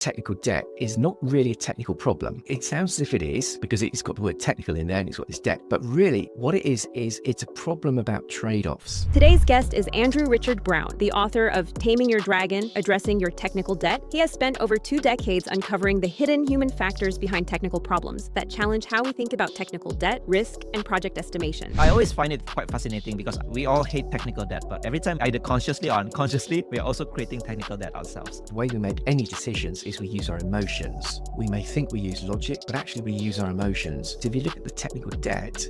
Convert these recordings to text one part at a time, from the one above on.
technical debt is not really a technical problem. It sounds as if it is because it's got the word technical in there and it's got this debt. But really, what it is it's a problem about trade-offs. Today's guest is Andrew Richard Brown, the author of Taming Your Dragon, Addressing Your Technical Debt. He has spent over 2 decades uncovering the hidden human factors behind technical problems that challenge how we think about technical debt, risk, and project estimation. I always find it quite fascinating because we all hate technical debt, but every time, either consciously or unconsciously, we are also creating technical debt ourselves. The way we make any decisions is we use our emotions. We may think we use logic, but actually we use our emotions. So if you look at the technical debt,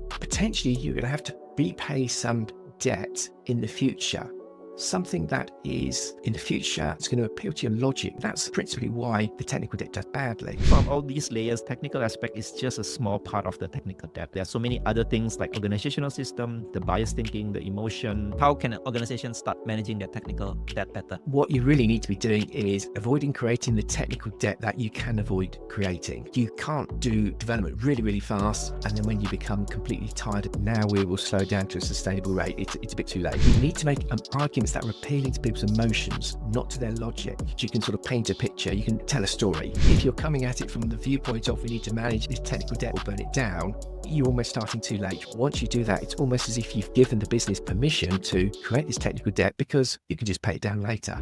potentially you're going to have to repay some debt in the future. Something that is in the future is going to appeal to your logic. That's principally why the technical debt does badly. From all these layers, technical aspect is just a small part of the technical debt. There are so many other things like organizational system, the bias thinking, the emotion. How can an organization start managing their technical debt better? What you really need to be doing is avoiding creating the technical debt that you can avoid creating. You can't do development really, really fast, and then when you become completely tired, now we will slow down to a sustainable rate. It's a bit too late. You need to make arguments that are appealing to people's emotions, not to their logic. You can sort of paint a picture, you can tell a story. If you're coming at it from the viewpoint of we need to manage this technical debt or burn it down, you're almost starting too late. Once you do that, it's almost as if you've given the business permission to create this technical debt because you can just pay it down later.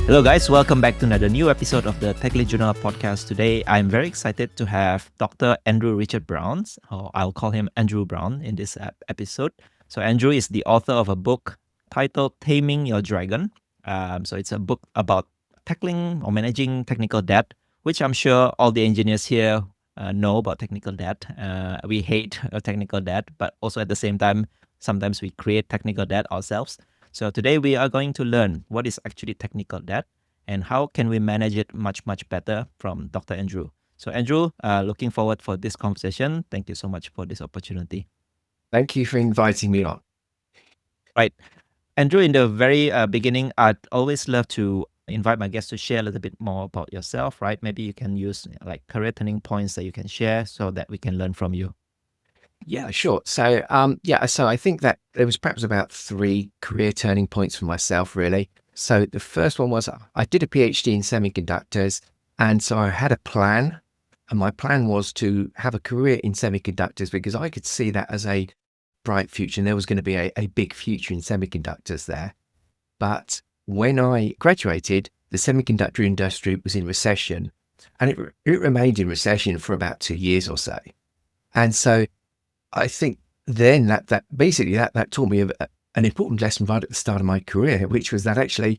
Hello guys, welcome back to another new episode of the Tech Lead Journal podcast. Today, I'm very excited to have Dr. Andrew Richard Brown, or I'll call him Andrew Brown in this episode. So Andrew is the author of a book titled Taming Your Dragon. So it's a book about tackling or managing technical debt, which I'm sure all the engineers here know about technical debt. We hate technical debt, but also at the same time, sometimes we create technical debt ourselves. So today we are going to learn what is actually technical debt and how can we manage it much, much better from Dr. Andrew. So Andrew, looking forward for this conversation. Thank you so much for this opportunity. Thank you for inviting me on. Right. Andrew, in the very beginning, I'd always love to invite my guests to share a little bit more about yourself, right? Maybe you can use like career turning points that you can share so that we can learn from you. Yeah, sure. So, so I think that there was perhaps about 3 career turning points for myself, really. So the first one was I did a PhD in semiconductors, and so I had a plan, and my plan was to have a career in semiconductors because I could see that as a bright future, and there was going to be a big future in semiconductors there. But when I graduated, the semiconductor industry was in recession, and it remained in recession for about 2 years or so. And so I think then that taught me an important lesson right at the start of my career, which was that actually,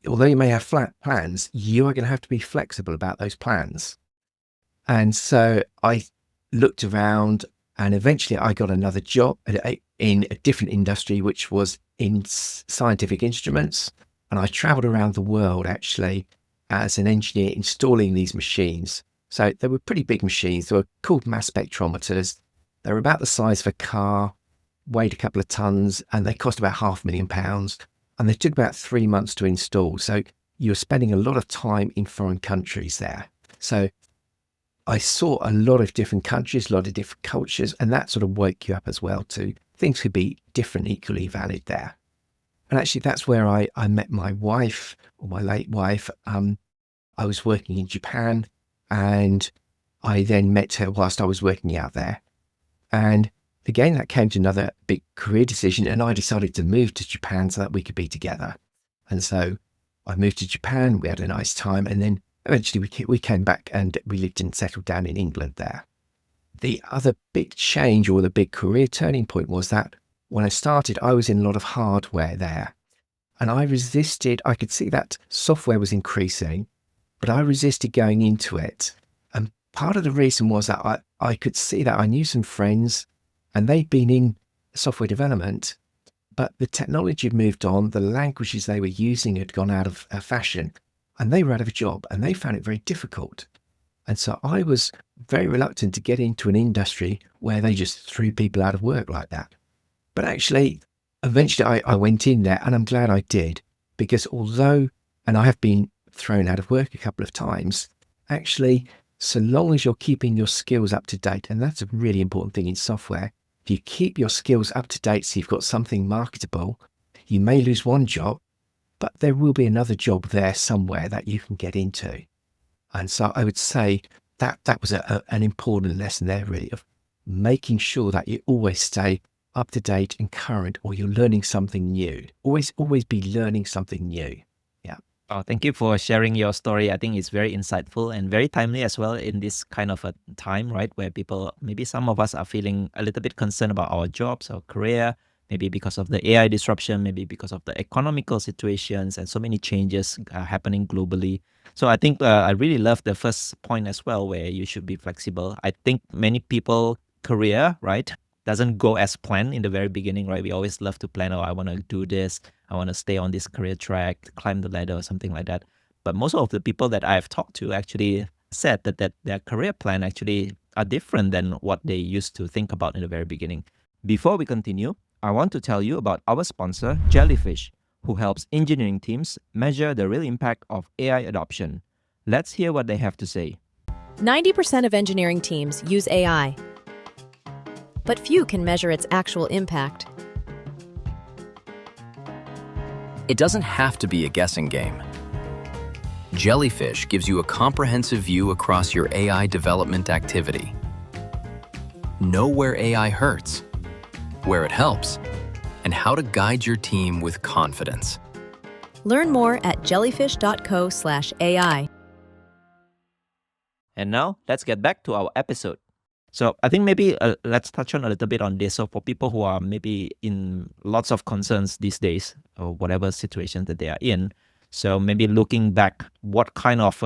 although you may have flat plans, you are going to have to be flexible about those plans. And so I looked around and eventually I got another job in a different industry, which was in scientific instruments. And I traveled around the world actually as an engineer installing these machines. So they were pretty big machines. They were called mass spectrometers. They were about the size of a car, weighed a couple of tons, and they cost about £500,000. And they took about 3 months to install. So you're spending a lot of time in foreign countries there. So I saw a lot of different countries, a lot of different cultures, and that sort of woke you up as well too. Things could be different, equally valid there. And actually that's where I met my wife, or my late wife. I was working in Japan, and I then met her whilst I was working out there. And again, that came to another big career decision, and I decided to move to Japan so that we could be together. And so I moved to Japan, we had a nice time, and then eventually we came back and we lived and settled down in England there. The other big change, or the big career turning point, was that when I started, I was in a lot of hardware there. And I could see that software was increasing, but I resisted going into it. And part of the reason was that I could see that I knew some friends and they'd been in software development, but the technology had moved on, the languages they were using had gone out of fashion, and they were out of a job and they found it very difficult. And so I was very reluctant to get into an industry where they just threw people out of work like that. But actually, eventually I went in there, and I'm glad I did, because although, and I have been thrown out of work a couple of times. Actually, so long as you're keeping your skills up to date, and that's a really important thing in software, if you keep your skills up to date so you've got something marketable, you may lose one job, but there will be another job there somewhere that you can get into. And so I would say that was an important lesson there, really, of making sure that you always stay up to date and current, or you're learning something new. Always be learning something new. Yeah. Oh, thank you for sharing your story. I think it's very insightful and very timely as well in this kind of a time, right? Where people, maybe some of us are feeling a little bit concerned about our jobs, our career, maybe because of the AI disruption, maybe because of the economical situations and so many changes happening globally. So I think I really love the first point as well, where you should be flexible. I think many people career, right, doesn't go as planned in the very beginning, right? We always love to plan, oh, I want to do this, I want to stay on this career track, climb the ladder or something like that. But most of the people that I've talked to actually said that their career plan actually are different than what they used to think about in the very beginning. Before we continue, I want to tell you about our sponsor, Jellyfish, who helps engineering teams measure the real impact of AI adoption. Let's hear what they have to say. 90% of engineering teams use AI, but few can measure its actual impact. It doesn't have to be a guessing game. Jellyfish gives you a comprehensive view across your AI development activity. Know where AI hurts, where it helps, and how to guide your team with confidence. Learn more at jellyfish.co/AI. And now let's get back to our episode. So I think maybe let's touch on a little bit on this. So for people who are maybe in lots of concerns these days, or whatever situation that they are in, so maybe looking back, what kind of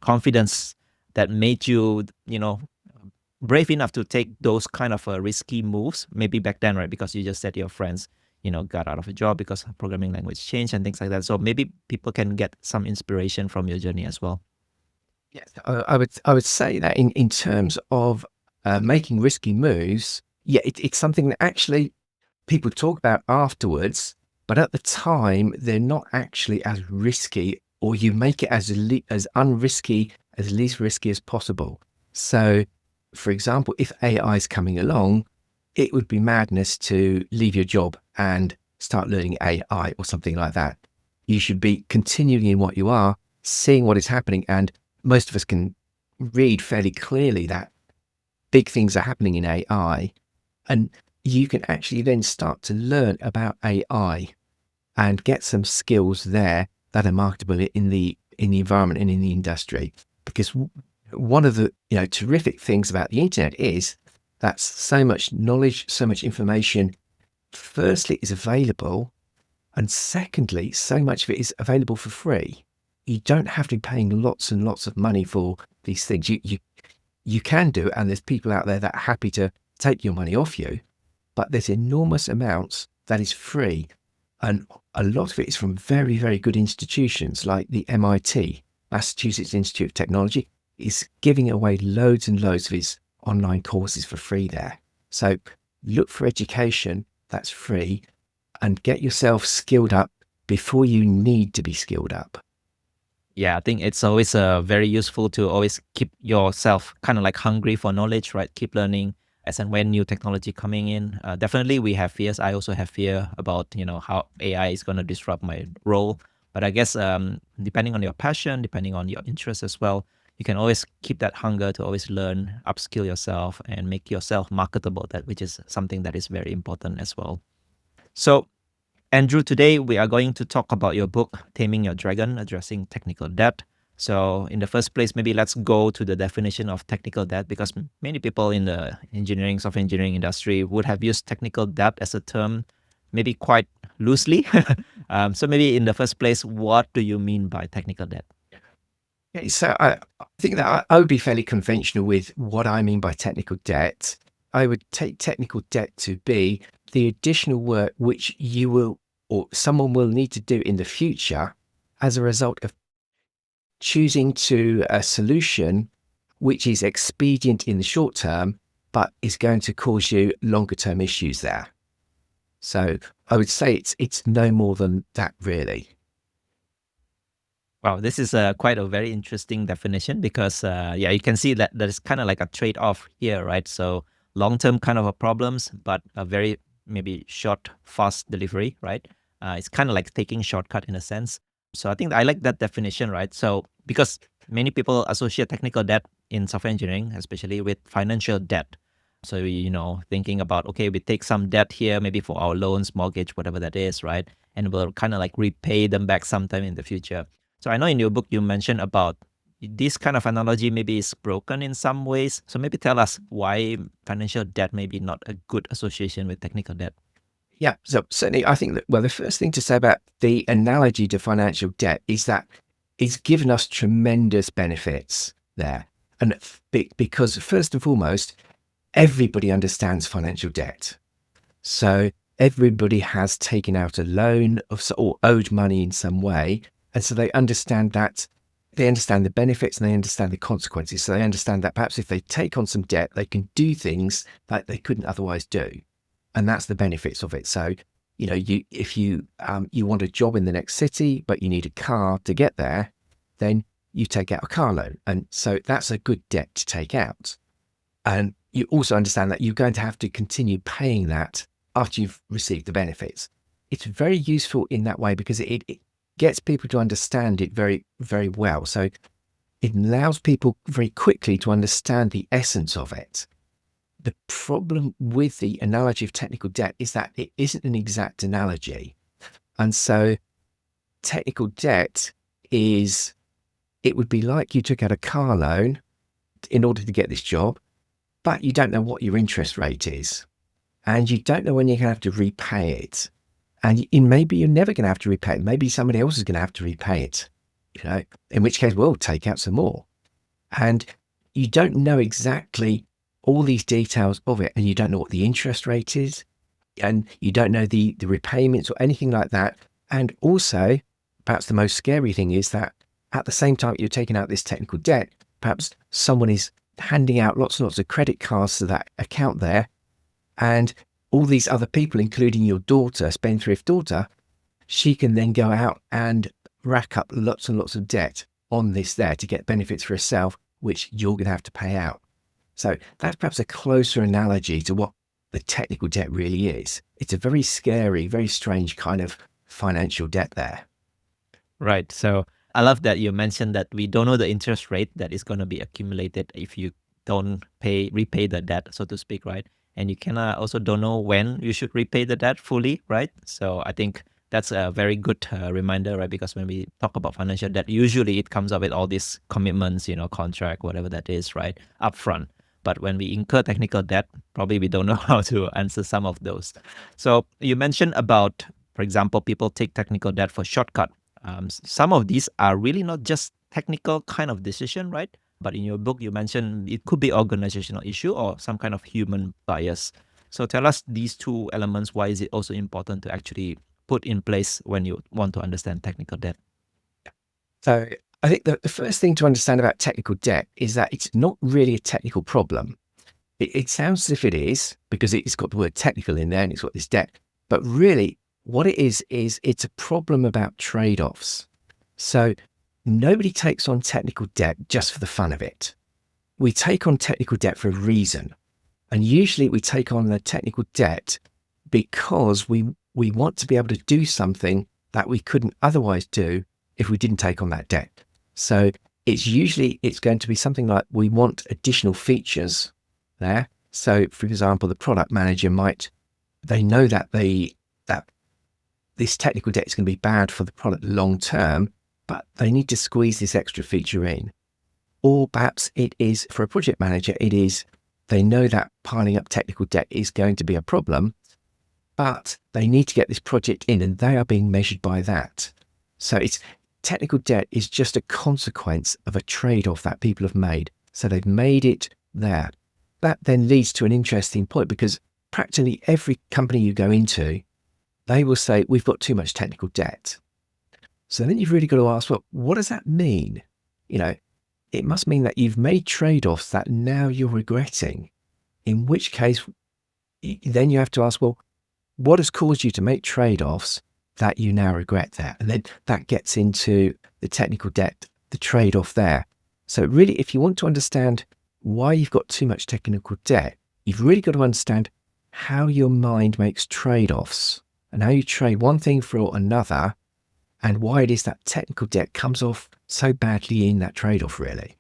confidence that made you, brave enough to take those kind of risky moves, maybe back then, right? Because you just said your friends, got out of a job because programming language changed and things like that. So maybe people can get some inspiration from your journey as well. Yes, I would say that in terms of making risky moves, it's something that actually people talk about afterwards, but at the time they're not actually as risky, or you make it as unrisky, as least risky as possible. So, for example, if AI is coming along, it would be madness to leave your job and start learning AI or something like that. You should be continuing in what you are, seeing what is happening, and most of us can read fairly clearly that big things are happening in AI, and you can actually then start to learn about AI and get some skills there that are marketable in the environment and in the industry. Because one of the terrific things about the internet is that so much knowledge, so much information, firstly, is available, and secondly, so much of it is available for free. You don't have to be paying lots and lots of money for these things. You can do it, and there's people out there that are happy to take your money off you, but there's enormous amounts that is free. And a lot of it is from very, very good institutions like the MIT, Massachusetts Institute of Technology, is giving away loads and loads of his online courses for free there. So look for education that's free and get yourself skilled up before you need to be skilled up. Yeah, I think it's always very useful to always keep yourself kind of like hungry for knowledge, right? Keep learning as and when new technology coming in. Definitely we have fears. I also have fear about, how AI is going to disrupt my role. But I guess depending on your passion, depending on your interest as well, you can always keep that hunger to always learn, upskill yourself, and make yourself marketable, which is something that is very important as well. So Andrew, today we are going to talk about your book, Taming Your Dragon, Addressing Technical Debt. So in the first place, maybe let's go to the definition of technical debt, because many people in the software engineering industry would have used technical debt as a term, maybe quite loosely. So maybe in the first place, what do you mean by technical debt? Okay, so I think that I would be fairly conventional with what I mean by technical debt. I would take technical debt to be the additional work which you will or someone will need to do in the future as a result of choosing to a solution which is expedient in the short term, but is going to cause you longer term issues there. So I would say it's no more than that, really. Wow, this is quite a very interesting definition because, yeah, you can see that there's kind of like a trade-off here, right? So long-term kind of a problems, but a very maybe short, fast delivery, right? It's kind of like taking shortcut in a sense. So I think I like that definition, right? So because many people associate technical debt in software engineering, especially with financial debt. So, thinking about, okay, we take some debt here, maybe for our loans, mortgage, whatever that is, right? And we'll kind of like repay them back sometime in the future. So I know in your book you mentioned about this kind of analogy maybe is broken in some ways. So maybe tell us why financial debt may be not a good association with technical debt. Yeah, so certainly I think that, well, the first thing to say about the analogy to financial debt is that it's given us tremendous benefits there. And because first and foremost, everybody understands financial debt. So everybody has taken out a loan or owed money in some way. And so they understand that, they understand the benefits and they understand the consequences. So they understand that perhaps if they take on some debt, they can do things that they couldn't otherwise do. And that's the benefits of it. So, if you want a job in the next city, but you need a car to get there, then you take out a car loan. And so that's a good debt to take out. And you also understand that you're going to have to continue paying that after you've received the benefits. It's very useful in that way because it gets people to understand it very, very well. So it allows people very quickly to understand the essence of it. The problem with the analogy of technical debt is that it isn't an exact analogy. And so technical debt it would be like you took out a car loan in order to get this job, but you don't know what your interest rate is. And you don't know when you're going to have to repay it. And maybe you're never going to have to repay it. Maybe somebody else is going to have to repay it, in which case we'll take out some more. And you don't know exactly all these details of it. And you don't know what the interest rate is. And you don't know the repayments or anything like that. And also, perhaps the most scary thing is that at the same time you're taking out this technical debt, perhaps someone is handing out lots and lots of credit cards to that account there. And all these other people, including your daughter, spendthrift daughter, she can then go out and rack up lots and lots of debt on this there to get benefits for herself, which you're going to have to pay out. So that's perhaps a closer analogy to what the technical debt really is. It's a very scary, very strange kind of financial debt there. Right. So I love that you mentioned that we don't know the interest rate that is going to be accumulated if you don't repay the debt, so to speak, right? And you can also don't know when you should repay the debt fully, right? So I think that's a very good reminder, right? Because when we talk about financial debt, usually it comes up with all these commitments, contract, whatever that is, right? Upfront. But when we incur technical debt, probably we don't know how to answer some of those. So you mentioned about, for example, people take technical debt for shortcut. Some of these are really not just technical kind of decision, right? But in your book, you mentioned it could be organizational issue or some kind of human bias. So tell us these two elements. Why is it also important to actually put in place when you want to understand technical debt? So I think the first thing to understand about technical debt is that it's not really a technical problem. It sounds as if it is because it's got the word technical in there and it's got this debt. But really, what it is it's a problem about trade-offs. So nobody takes on technical debt just for the fun of it. We take on technical debt for a reason. And usually we take on the technical debt because we want to be able to do something that we couldn't otherwise do if we didn't take on that debt. So it's going to be something like we want additional features there. So for example, the product manager they know that this technical debt is going to be bad for the product long term, but they need to squeeze this extra feature in. Or perhaps it is for a project manager, they know that piling up technical debt is going to be a problem, but they need to get this project in and they are being measured by that. So technical debt is just a consequence of a trade-off that people have made. So they've made it there. That then leads to an interesting point because practically every company you go into, they will say, we've got too much technical debt. So then you've really got to ask, well, what does that mean? It must mean that you've made trade-offs that now you're regretting, in which case then you have to ask, well, what has caused you to make trade-offs that you now regret that. And then that gets into the technical debt, the trade-off there. So really, if you want to understand why you've got too much technical debt, you've really got to understand how your mind makes trade-offs and how you trade one thing for another, and why it is that technical debt comes off so badly in that trade-off, really.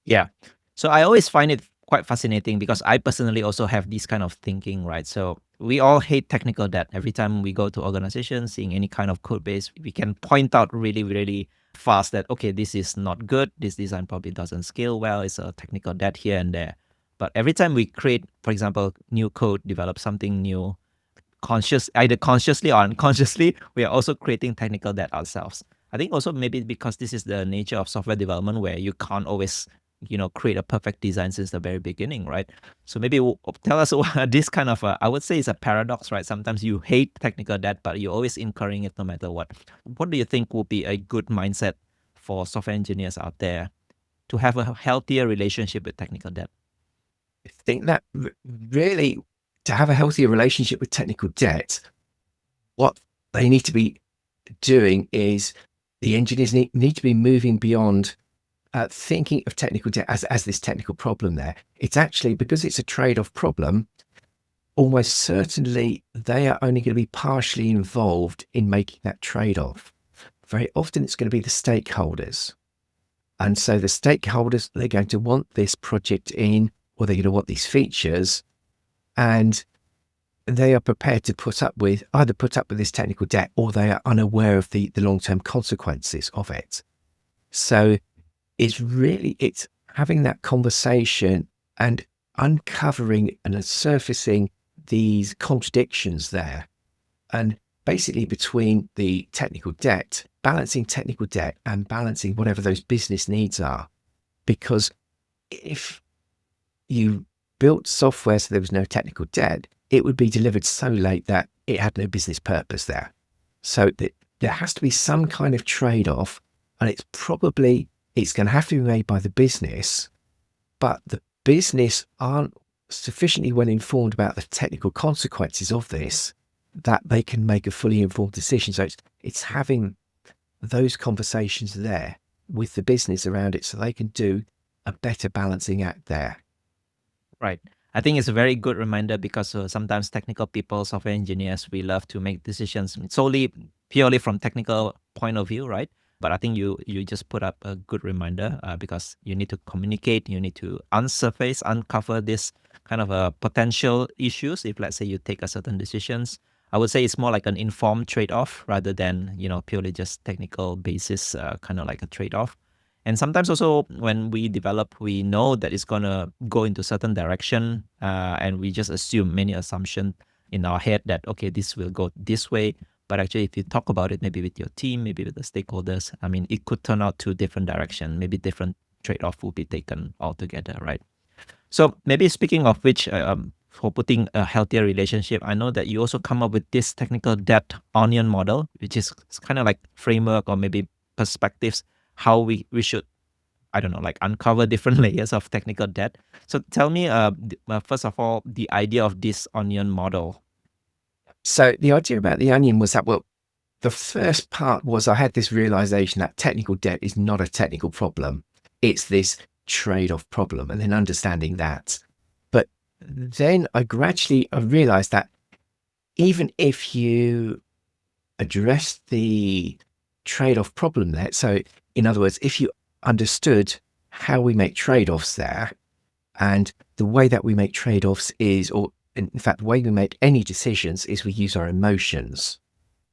Yeah. So I always find it quite fascinating because I personally also have this kind of thinking, right? So we all hate technical debt. Every time we go to organizations, seeing any kind of code base, we can point out really, really fast that, okay, this is not good. This design probably doesn't scale well. It's a technical debt here and there. But every time we create, for example, new code, develop something new, either consciously or unconsciously, we are also creating technical debt ourselves. I think also maybe because this is the nature of software development where you can't always, create a perfect design since the very beginning, right? So maybe tell us this kind of, I would say it's a paradox, right? Sometimes you hate technical debt, but you're always incurring it no matter what. What do you think would be a good mindset for software engineers out there to have a healthier relationship with technical debt? I think that really, to have a healthier relationship with technical debt, what they need to be doing is the engineers need to be moving beyond thinking of technical debt as this technical problem there. It's actually, because it's a trade-off problem, almost certainly they are only going to be partially involved in making that trade-off. Very often it's going to be the stakeholders. And so the stakeholders, they're going to want this project in, or they're going to want these features, and they are prepared to either put up with this technical debt, or they are unaware of the long-term consequences of it. So it's having that conversation and uncovering and surfacing these contradictions there. And basically between the technical debt, balancing technical debt and balancing whatever those business needs are. Because if you built software so there was no technical debt, it would be delivered so late that it had no business purpose there. So there has to be some kind of trade-off, and it's going to have to be made by the business, but the business aren't sufficiently well informed about the technical consequences of this that they can make a fully informed decision. So it's having those conversations there with the business around it so they can do a better balancing act there. Right. I think it's a very good reminder because sometimes technical people, software engineers, we love to make decisions purely from technical point of view, right? But I think you just put up a good reminder because you need to communicate, you need to uncover this kind of potential issues. If let's say you take a certain decisions, I would say it's more like an informed trade-off rather than purely just technical basis, kind of like a trade-off. And sometimes also when we develop, we know that it's gonna go into certain direction, and we just assume many assumptions in our head that okay, this will go this way. But actually, if you talk about it, maybe with your team, maybe with the stakeholders, I mean, it could turn out to different direction. Maybe different trade-off will be taken altogether, right? So maybe speaking of which, for putting a healthier relationship, I know that you also come up with this technical debt onion model, which is kind of like framework or maybe perspectives, how we should, I don't know, like uncover different layers of technical debt. So tell me, first of all, the idea of this onion model. So the idea about the onion was that, well, the first part was I had this realization that technical debt is not a technical problem. It's this trade-off problem, and then understanding that. But then I realized that even if you address the trade-off problem there, so in other words, if you understood how we make trade-offs there, and the way that we make trade-offs is, or in fact, the way we make any decisions is we use our emotions.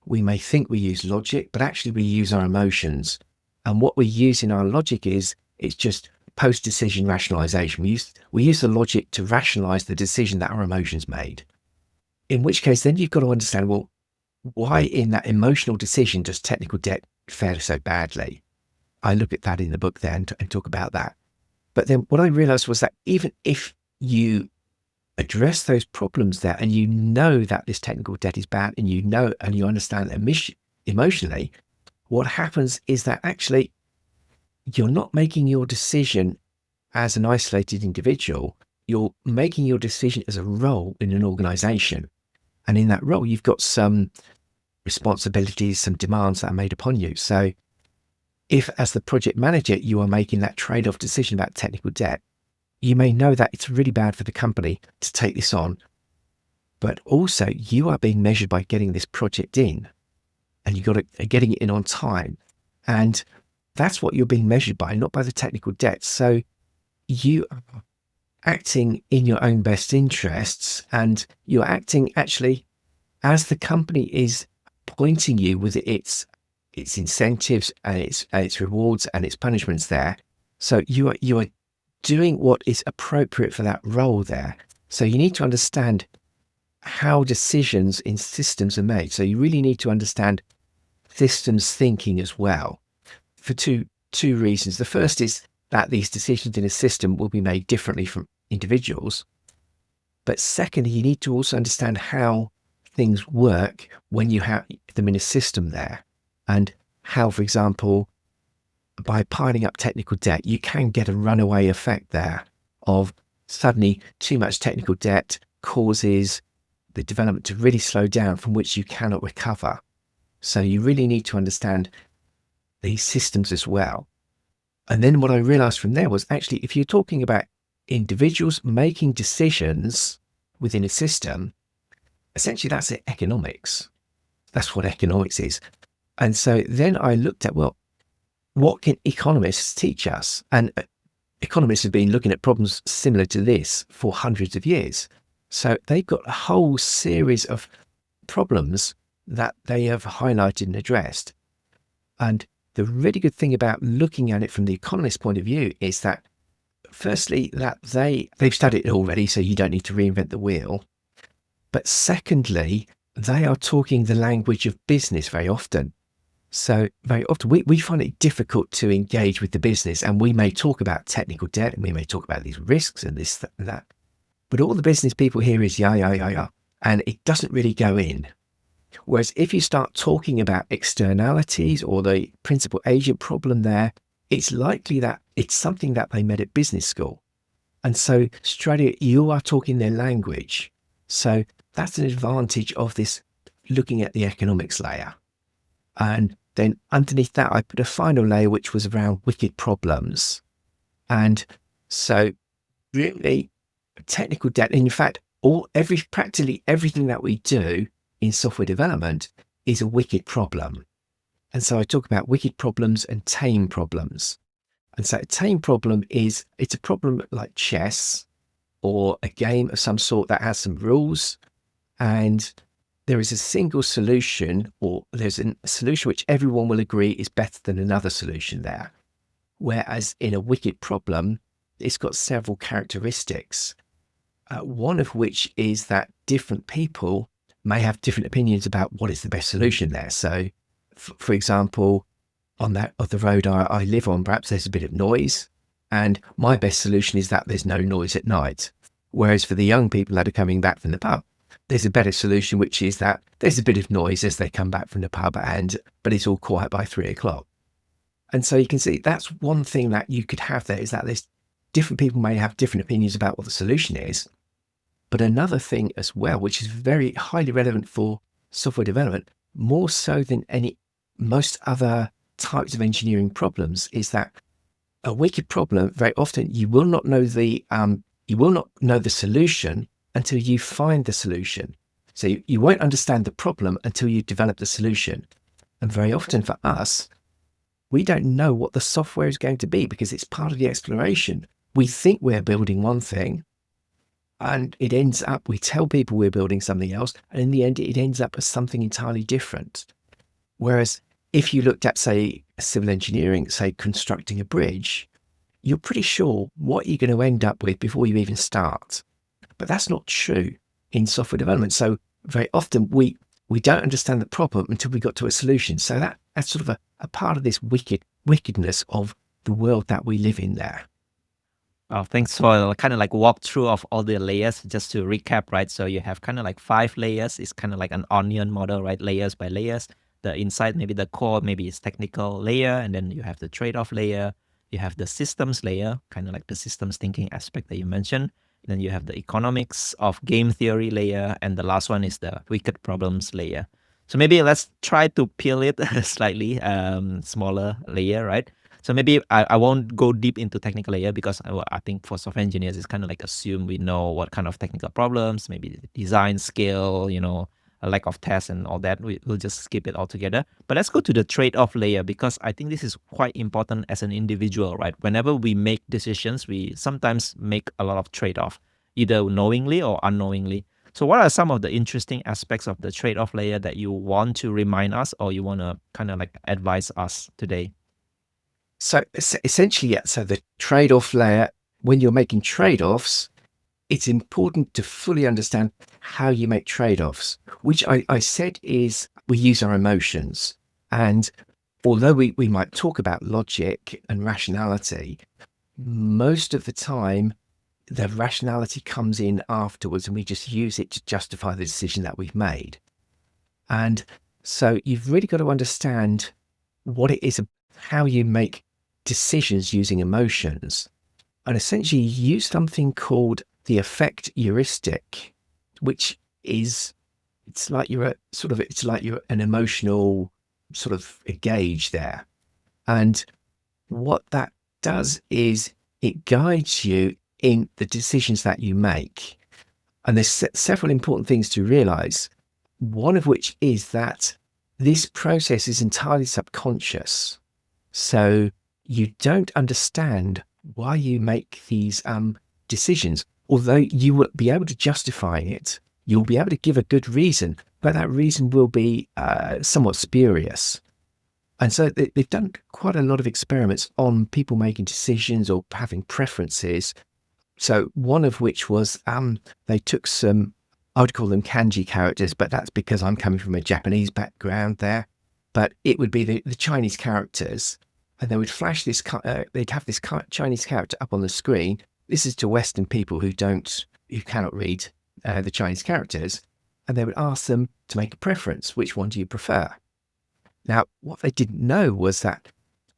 We may think we use logic, but actually we use our emotions. And what we use in our logic it's just post-decision rationalization. We use the logic to rationalize the decision that our emotions made. In which case, then you've got to understand, well, why in that emotional decision does technical debt fare so badly? I look at that in the book there and talk about that. But then what I realized was that even if you address those problems there and you know that this technical debt is bad and you understand that emotionally, what happens is that actually you're not making your decision as an isolated individual. You're making your decision as a role in an organization. And in that role, you've got some responsibilities, some demands that are made upon you. So if as the project manager, you are making that trade-off decision about technical debt, you may know that it's really bad for the company to take this on, but also you are being measured by getting this project in, and you got to getting it in on time. And that's what you're being measured by, not by the technical debt. So you are acting in your own best interests, and you're acting actually as the company is pointing you with its incentives and its rewards and its punishments there. So you are doing what is appropriate for that role there. So you need to understand how decisions in systems are made. So you really need to understand systems thinking as well, for two reasons. The first is that these decisions in a system will be made differently from individuals. But secondly, you need to also understand how things work when you have them in a system there, and how, for example, by piling up technical debt, you can get a runaway effect there of suddenly too much technical debt causes the development to really slow down, from which you cannot recover. So you really need to understand these systems as well. And then what I realized from there was, actually, if you're talking about individuals making decisions within a system, essentially that's economics. That's what economics is. And so then I looked at, well, what can economists teach us? And economists have been looking at problems similar to this for hundreds of years. So they've got a whole series of problems that they have highlighted and addressed. And the really good thing about looking at it from the economist's point of view is that, firstly, that they've studied it already, so you don't need to reinvent the wheel. But secondly, they are talking the language of business very often. So very often we find it difficult to engage with the business, and we may talk about technical debt, and we may talk about these risks and this, that, and that. But all the business people hear is yeah, and it doesn't really go in. Whereas if you start talking about externalities or the principal agent problem there, it's likely that it's something that they met at business school. And so straight away, you are talking their language. So that's an advantage of this looking at the economics layer. And then underneath that, I put a final layer, which was around wicked problems. And so really technical debt, in fact, practically everything that we do in software development is a wicked problem. And so I talk about wicked problems and tame problems. And so a tame problem it's a problem like chess or a game of some sort that has some rules, and there is a single solution, or there's a solution which everyone will agree is better than another solution there. Whereas in a wicked problem, it's got several characteristics, one of which is that different people may have different opinions about what is the best solution there. So, for example, on the road I live on, perhaps there's a bit of noise, and my best solution is that there's no noise at night. Whereas for the young people that are coming back from the pub, there's a better solution, which is that there's a bit of noise as they come back from the pub, but it's all quiet by 3:00. And so you can see that's one thing that you could have there, is that there's different people may have different opinions about what the solution is. But another thing as well, which is very highly relevant for software development, more so than most other types of engineering problems, is that a wicked problem, very often you will not know the solution until you find the solution. So you won't understand the problem until you develop the solution. And very often for us, we don't know what the software is going to be because it's part of the exploration. We think we're building one thing, and it ends up, we tell people we're building something else, and in the end, it ends up as something entirely different. Whereas if you looked at, say, civil engineering, say, constructing a bridge, you're pretty sure what you're going to end up with before you even start. But that's not true in software development. So very often we don't understand the problem until we got to a solution. So that's sort of a part of this wickedness of the world that we live in there. Well, thanks for kind of like walkthrough of all the layers. Just to recap, right? So you have kind of like 5 layers. It's kind of like an onion model, right? Layers by layers. The inside, maybe the core, maybe is technical layer, and then you have the trade-off layer. You have the systems layer, kind of like the systems thinking aspect that you mentioned. Then you have the economics of game theory layer, and the last one is the wicked problems layer. So maybe let's try to peel it slightly smaller layer, right? So maybe I won't go deep into technical layer because I think for software engineers, it's kind of like assume we know what kind of technical problems, maybe design skill, a lack of tests and all that. We'll just skip it altogether. But let's go to the trade-off layer because I think this is quite important as an individual, right? Whenever we make decisions, we sometimes make a lot of trade-off, either knowingly or unknowingly. So what are some of the interesting aspects of the trade-off layer that you want to remind us or you want to kind of like advise us today? So essentially, yeah, so the trade-off layer, when you're making trade-offs, it's important to fully understand how you make trade-offs, which I said is we use our emotions. And although we might talk about logic and rationality, most of the time, the rationality comes in afterwards and we just use it to justify the decision that we've made. And so you've really got to understand what it is, how you make decisions using emotions, and essentially use something called the effect heuristic, which is it's like you're an emotional sort of a gauge there. And what that does is it guides you in the decisions that you make. And there's several important things to realize, one of which is that this process is entirely subconscious. So you don't understand why you make these decisions, although you will be able to justify it. You'll be able to give a good reason, but that reason will be somewhat spurious. And so they've done quite a lot of experiments on people making decisions or having preferences. So one of which was they took some, I would call them kanji characters, but that's because I'm coming from a Japanese background there. But it would be the Chinese characters. And they would flash this, they'd have this Chinese character up on the screen. This is to Western people who cannot read the Chinese characters. And they would ask them to make a preference. Which one do you prefer? Now, what they didn't know was that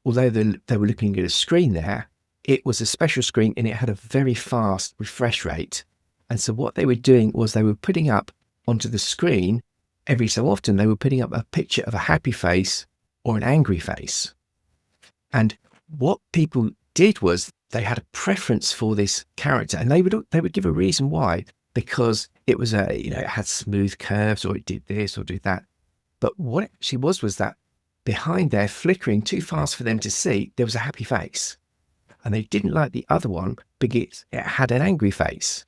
although they were looking at a screen there, it was a special screen and it had a very fast refresh rate. And so what they were doing was they were putting up onto the screen, every so often, they were putting up a picture of a happy face or an angry face. And what people did was they had a preference for this character, and they would give a reason why, because it was it had smooth curves, or it did this or did that. But what it actually was that behind there, flickering too fast for them to see, there was a happy face, and they didn't like the other one because it had an angry face.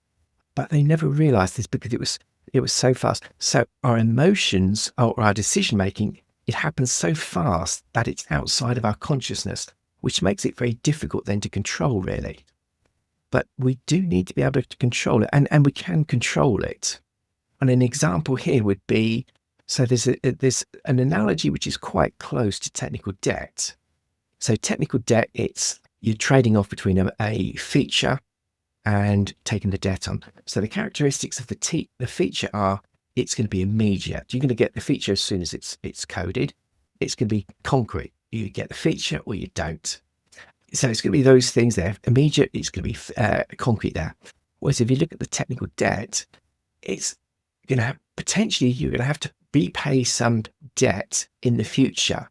But they never realised this because it was so fast. So our emotions or our decision making, it happens so fast that it's outside of our consciousness, which makes it very difficult then to control, really. But we do need to be able to control it, and we can control it. And an example here would be, so there's an analogy which is quite close to technical debt. So technical debt, it's you're trading off between a feature and taking the debt on. So the characteristics of the feature are, it's going to be immediate. You're going to get the feature as soon as it's coded. It's going to be concrete. You get the feature or you don't. So it's going to be those things there. Immediate, it's going to be concrete there. Whereas if you look at the technical debt, it's going to have, potentially you're going to have to repay some debt in the future,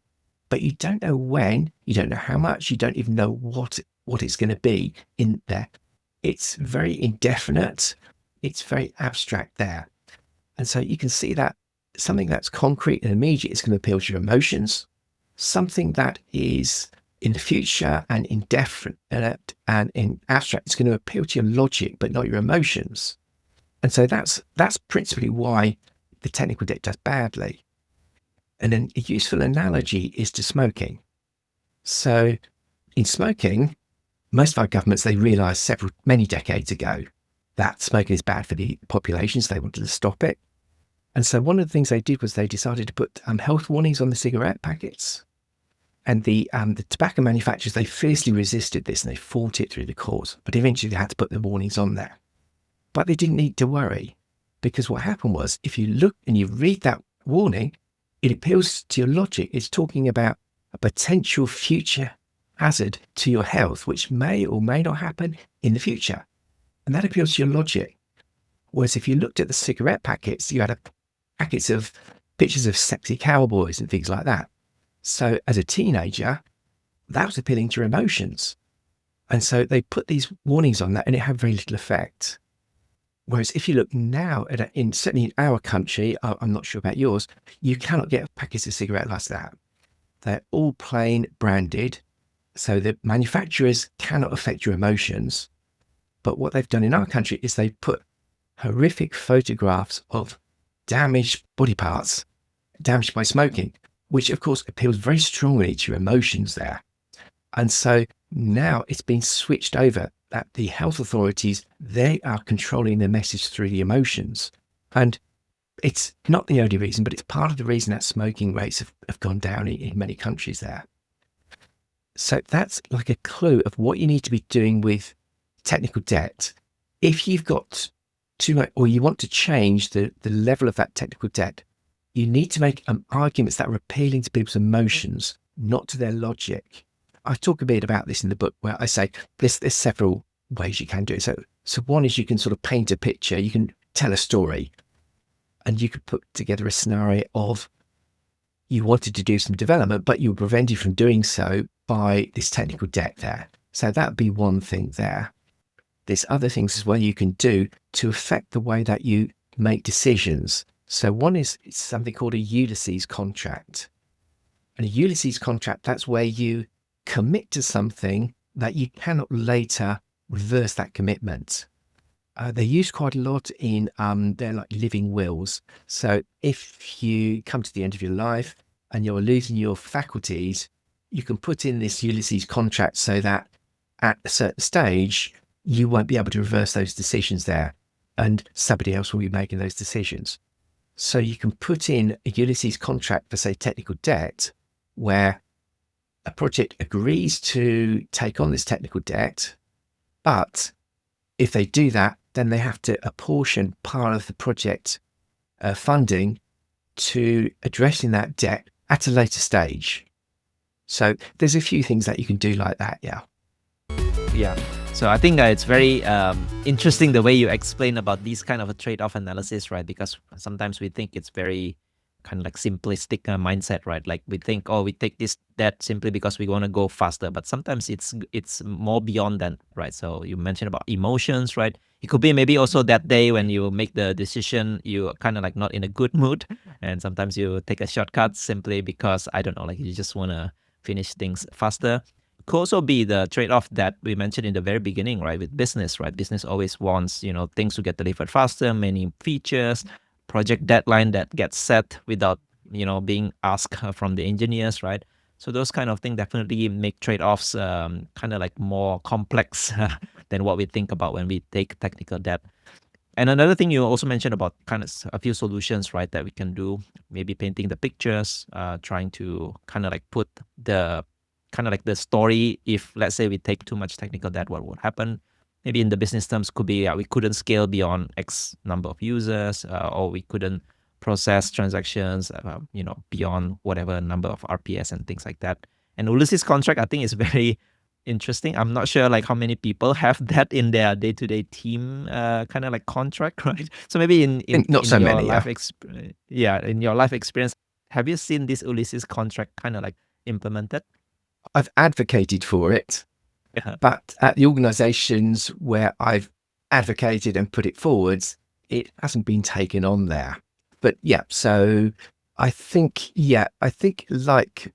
but you don't know when, you don't know how much, you don't even know what it's going to be in there. It's very indefinite. It's very abstract there. And so you can see that something that's concrete and immediate is going to appeal to your emotions. Something that is in the future and indefinite and in abstract is going to appeal to your logic, but not your emotions. And so that's principally why the technical debt does badly. And then a useful analogy is to smoking. So in smoking, most of our governments, they realised many decades ago that smoking is bad for the population, so they wanted to stop it. And so one of the things they did was they decided to put health warnings on the cigarette packets. And the tobacco manufacturers, they fiercely resisted this and they fought it through the courts. But eventually they had to put the warnings on there. But they didn't need to worry, because what happened was, if you look and you read that warning, it appeals to your logic. It's talking about a potential future hazard to your health, which may or may not happen in the future. And that appeals to your logic. Whereas if you looked at the cigarette packets, you had packets of pictures of sexy cowboys and things like that. So as a teenager, that was appealing to your emotions. And so they put these warnings on that and it had very little effect. Whereas if you look now at certainly in our country, I'm not sure about yours, you cannot get a packet of cigarettes like that. They're all plain branded. So the manufacturers cannot affect your emotions. But what they've done in our country is they've put horrific photographs of damaged body parts, damaged by smoking, which of course appeals very strongly to your emotions there. And so now it's been switched over that the health authorities, they are controlling the message through the emotions. And it's not the only reason, but it's part of the reason that smoking rates have gone down in many countries there. So that's like a clue of what you need to be doing with technical debt. If you've got too much, or you want to change the level of that technical debt, you need to make arguments that are appealing to people's emotions, not to their logic. I talk a bit about this in the book where I say there's several ways you can do it. So one is you can sort of paint a picture, you can tell a story, and you could put together a scenario of you wanted to do some development, but you were prevented from doing so by this technical debt there. So that would be one thing there. There's other things as well you can do to affect the way that you make decisions. So one is something called a Ulysses contract. And a Ulysses contract, that's where you commit to something that you cannot later reverse that commitment. They're used quite a lot in, they're like living wills. So if you come to the end of your life and you're losing your faculties, you can put in this Ulysses contract so that at a certain stage, you won't be able to reverse those decisions there and somebody else will be making those decisions. So you can put in a Ulysses contract for, say, technical debt, where a project agrees to take on this technical debt, but if they do that, then they have to apportion part of the project funding to addressing that debt at a later stage. So there's a few things that you can do like that, yeah. Yeah. So I think it's very interesting the way you explain about these kind of a trade-off analysis, right? Because sometimes we think it's very kind of like simplistic mindset, right? Like we think, oh, we take this debt simply because we want to go faster, but sometimes it's more beyond that, right? So you mentioned about emotions, right? It could be maybe also that day when you make the decision, you're kind of like not in a good mood, and sometimes you take a shortcut simply because, I don't know, like you just want to finish things faster. Could also be the trade-off that we mentioned in the very beginning, right? With business, right? Business always wants, things to get delivered faster, many features, project deadline that gets set without, being asked from the engineers, right? So those kind of things definitely make trade-offs kind of like more complex than what we think about when we take technical debt. And another thing you also mentioned about kind of a few solutions, right, that we can do, maybe painting the pictures, trying to kind of like put the kind of like the story. If let's say we take too much technical debt, what would happen? Maybe in the business terms could be we couldn't scale beyond X number of users, or we couldn't process transactions, beyond whatever number of RPS and things like that. And Ulysses contract, I think, is very interesting. I'm not sure like how many people have that in their day-to-day team kind of like contract, right? So maybe in Not so your many, life in your life experience, have you seen this Ulysses contract kind of like implemented? I've advocated for it, but at the organizations where I've advocated and put it forwards, it hasn't been taken on there. But yeah, so I think like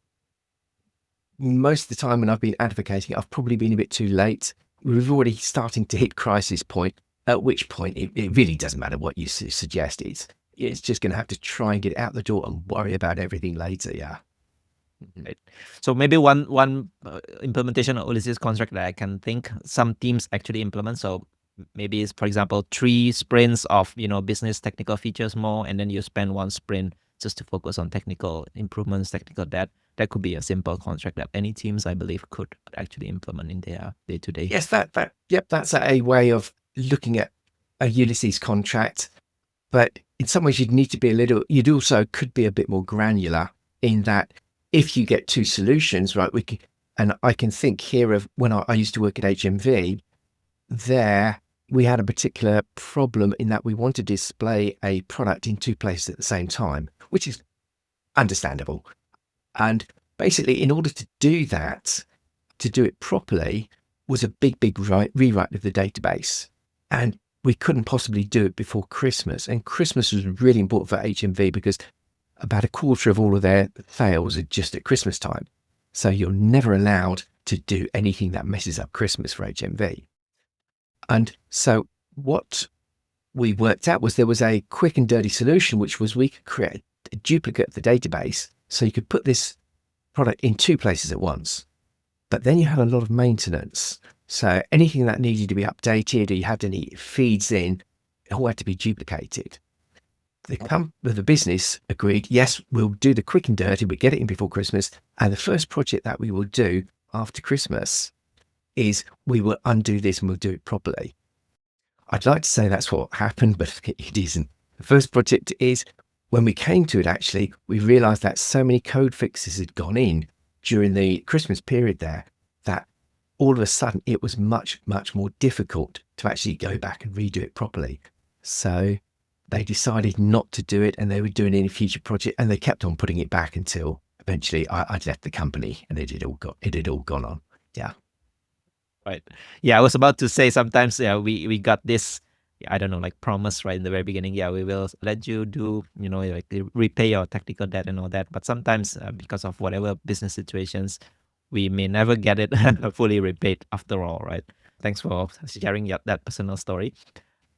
most of the time when I've been advocating, I've probably been a bit too late. We've already starting to hit crisis point, at which point it really doesn't matter what you suggest. It's just going to have to try and get out the door and worry about everything later, yeah. Right. So maybe one implementation of Ulysses contract that I can think some teams actually implement. So maybe it's, for example, 3 sprints of business technical features more, and then you spend 1 sprint just to focus on technical improvements, technical debt. That could be a simple contract that any teams, I believe, could actually implement in their day-to-day. Yes, that's a way of looking at a Ulysses contract. But in some ways, you'd also could be a bit more granular in that if you get 2 solutions, right, and I can think here of when I used to work at HMV, there we had a particular problem in that we wanted to display a product in 2 places at the same time, which is understandable. And basically, in order to do that, to do it properly, was a big rewrite of the database. And we couldn't possibly do it before Christmas. And Christmas was really important for HMV because about a quarter of all of their sales are just at Christmas time. So you're never allowed to do anything that messes up Christmas for HMV. And so what we worked out was there was a quick and dirty solution, which was we could create a duplicate of the database. So you could put this product in two places at once. But then you had a lot of maintenance. So anything that needed to be updated or you had any feeds in, it all had to be duplicated. The business agreed, yes, we'll do the quick and dirty, we'll get it in before Christmas. And the first project that we will do after Christmas is we will undo this and we'll do it properly. I'd like to say that's what happened, but it isn't. The first project is when we came to it, actually, we realized that so many code fixes had gone in during the Christmas period there that all of a sudden it was much, much more difficult to actually go back and redo it properly. So they decided not to do it and they would do it in a future project, and they kept on putting it back until eventually I'd left the company and it had all gone on. Yeah. Right. Yeah, I was about to say sometimes we got this, I don't know, like promise right in the very beginning. Yeah, we will let you do, like repay your technical debt and all that. But sometimes because of whatever business situations, we may never get it fully repaid after all, right? Thanks for sharing that personal story.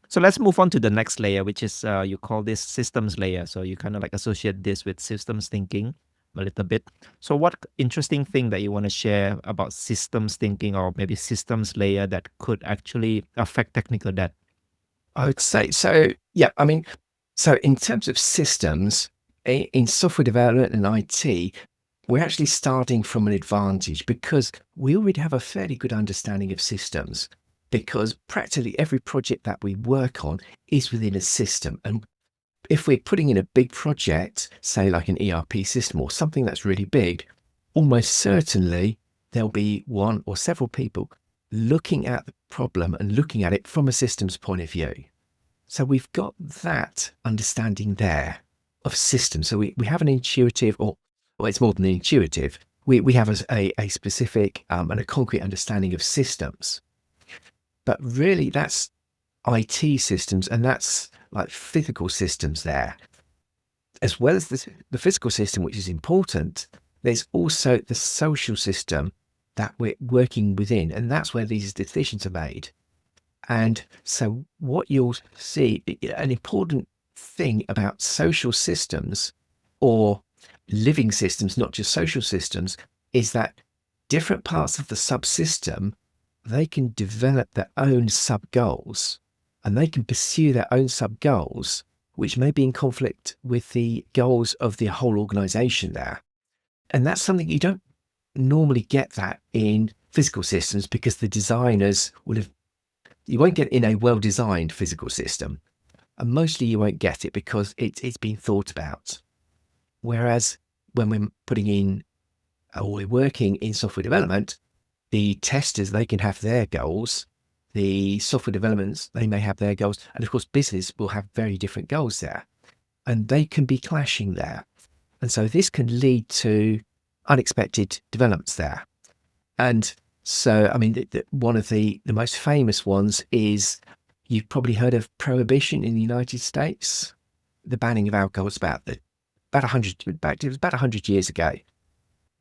So let's move on to the next layer, which is you call this systems layer. So you kind of like associate this with systems thinking a little bit. So what interesting thing that you want to share about systems thinking or maybe systems layer that could actually affect technical debt? I would say so. Yeah, I mean, so in terms of systems in software development and IT, we're actually starting from an advantage because we already have a fairly good understanding of systems, because practically every project that we work on is within a system. And if we're putting in a big project, say like an ERP system or something that's really big, almost certainly there'll be one or several people looking at the problem and looking at it from a systems point of view. So we've got that understanding there of systems. So we have an intuitive, or well, it's more than intuitive. We have a specific and a concrete understanding of systems. But really that's IT systems, and that's like physical systems there. As well as the physical system, which is important, there's also the social system that we're working within, and that's where these decisions are made. And so what you'll see, an important thing about social systems or living systems, not just social systems, is that different parts of the subsystem, they can develop their own sub-goals and they can pursue their own sub-goals, which may be in conflict with the goals of the whole organization there. And that's something you don't normally get that in physical systems, because the designers you won't get in a well-designed physical system. And mostly you won't get it because it's been thought about. Whereas when we're putting in, or we're working in software development, the testers, they can have their goals. The software developments, they may have their goals. And of course, business will have very different goals there. And they can be clashing there. And so this can lead to unexpected developments there. And so, I mean, one of the most famous ones is, you've probably heard of prohibition in the United States. The banning of alcohol was about 100 years ago.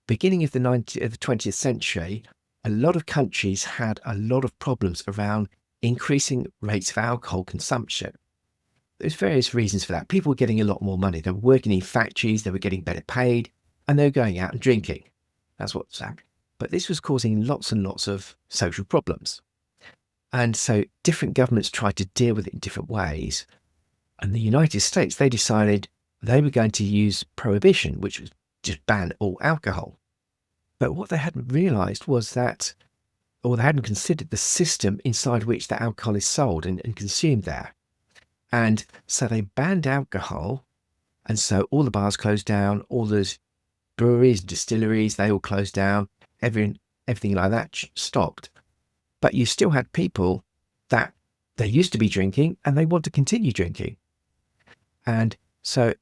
Beginning of the 20th century, a lot of countries had a lot of problems around increasing rates of alcohol consumption. There's various reasons for that. People were getting a lot more money. They were working in factories, they were getting better paid, and they were going out and drinking. That's what's happening. But this was causing lots and lots of social problems. And so different governments tried to deal with it in different ways. And the United States, they decided they were going to use prohibition, which was just ban all alcohol. But what they hadn't realized was that, or they hadn't considered the system inside which the alcohol is sold and consumed there. And so they banned alcohol. And so all the bars closed down, all those breweries, distilleries, they all closed down. Everything like that stopped. But you still had people that they used to be drinking and they want to continue drinking. And so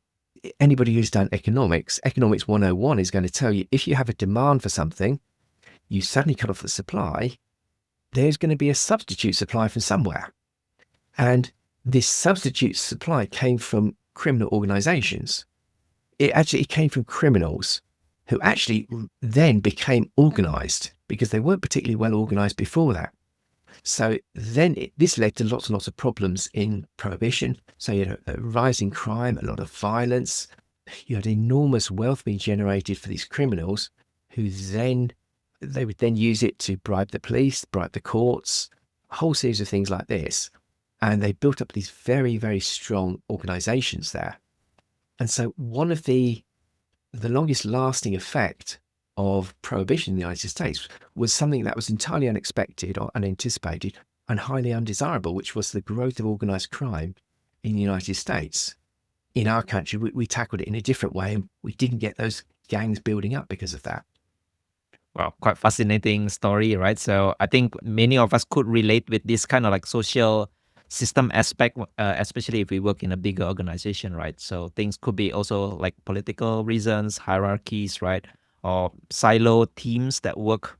anybody who's done economics 101 is going to tell you, if you have a demand for something, you suddenly cut off the supply, there's going to be a substitute supply from somewhere. And this substitute supply came from criminal organizations. It came from criminals who actually then became organized, because they weren't particularly well organized before that. So then this led to lots and lots of problems in prohibition. So you had a rising crime, a lot of violence. You had enormous wealth being generated for these criminals, who they would then use it to bribe the police, bribe the courts, a whole series of things like this. And they built up these very, very strong organizations there. And so one of the longest lasting effect of prohibition in the United States was something that was entirely unexpected or unanticipated and highly undesirable, which was the growth of organized crime in the United States. In our country, we tackled it in a different way, and we didn't get those gangs building up because of that. Wow, quite fascinating story, right? So I think many of us could relate with this kind of like social system aspect, especially if we work in a bigger organization, right? So things could be also like political reasons, hierarchies, right? Or silo teams that work,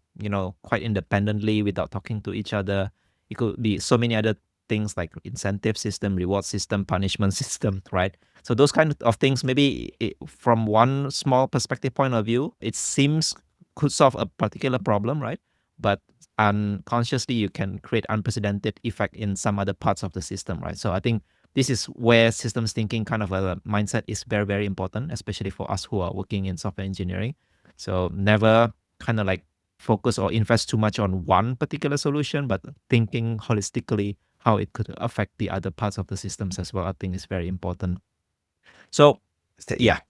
quite independently without talking to each other. It could be so many other things like incentive system, reward system, punishment system, right? So those kind of things, maybe from one small perspective point of view, it seems could solve a particular problem, right? But unconsciously, you can create unprecedented effect in some other parts of the system, right? So I think this is where systems thinking kind of a mindset is very, very important, especially for us who are working in software engineering. So never kind of like focus or invest too much on one particular solution, but thinking holistically how it could affect the other parts of the systems as well, I think is very important. So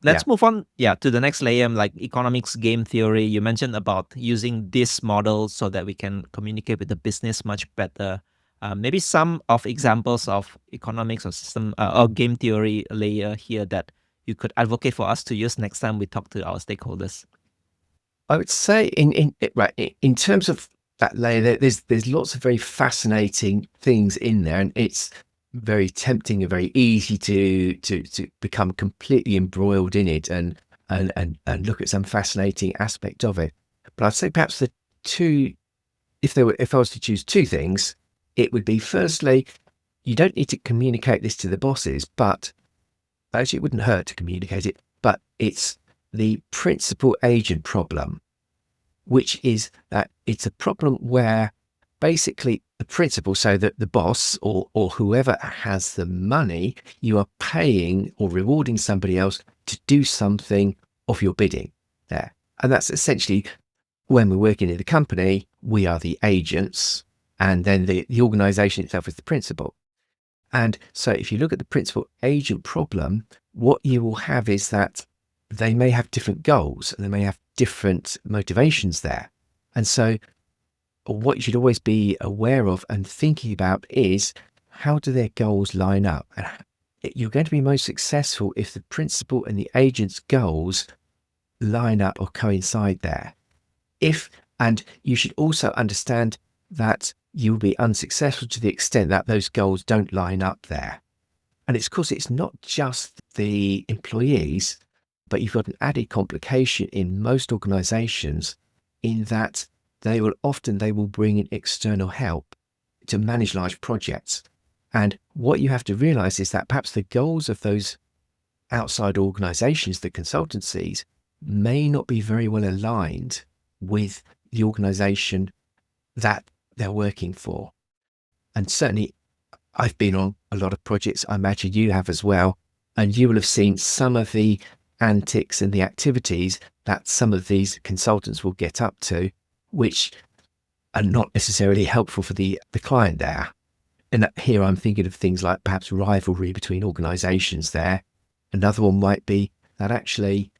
let's move on to the next layer, like economics, game theory. You mentioned about using this model so that we can communicate with the business much better. Maybe some of examples of economics or system or game theory layer here that you could advocate for us to use next time we talk to our stakeholders. I would say in terms of that layer, there's lots of very fascinating things in there, and it's very tempting and very easy to become completely embroiled in it and look at some fascinating aspect of it. But I'd say perhaps the two, if I was to choose two things, it would be, firstly, you don't need to communicate this to the bosses, but actually it wouldn't hurt to communicate it, but it's the principal agent problem, which is that it's a problem where basically the principal, so that the boss or whoever has the money, you are paying or rewarding somebody else to do something of your bidding there. And that's essentially, when we're working in the company, we are the agents, and then the organization itself is the principal. And so if you look at the principal agent problem, what you will have is that they may have different goals and they may have different motivations there. And so what you should always be aware of and thinking about is, how do their goals line up? And you're going to be most successful if the principal and the agent's goals line up or coincide there. And you should understand that you'll be unsuccessful to the extent that those goals don't line up there. And of course, it's not just the employees, but you've got an added complication in most organizations, in that they will bring in external help to manage large projects. And what you have to realize is that perhaps the goals of those outside organizations, the consultancies, may not be very well aligned with the organization that they're working for. And certainly I've been on a lot of projects, I imagine you have as well, and you will have seen some of the antics and the activities that some of these consultants will get up to, which are not necessarily helpful for the client there. And here I'm thinking of things like perhaps rivalry between organizations there. Another one might be that actually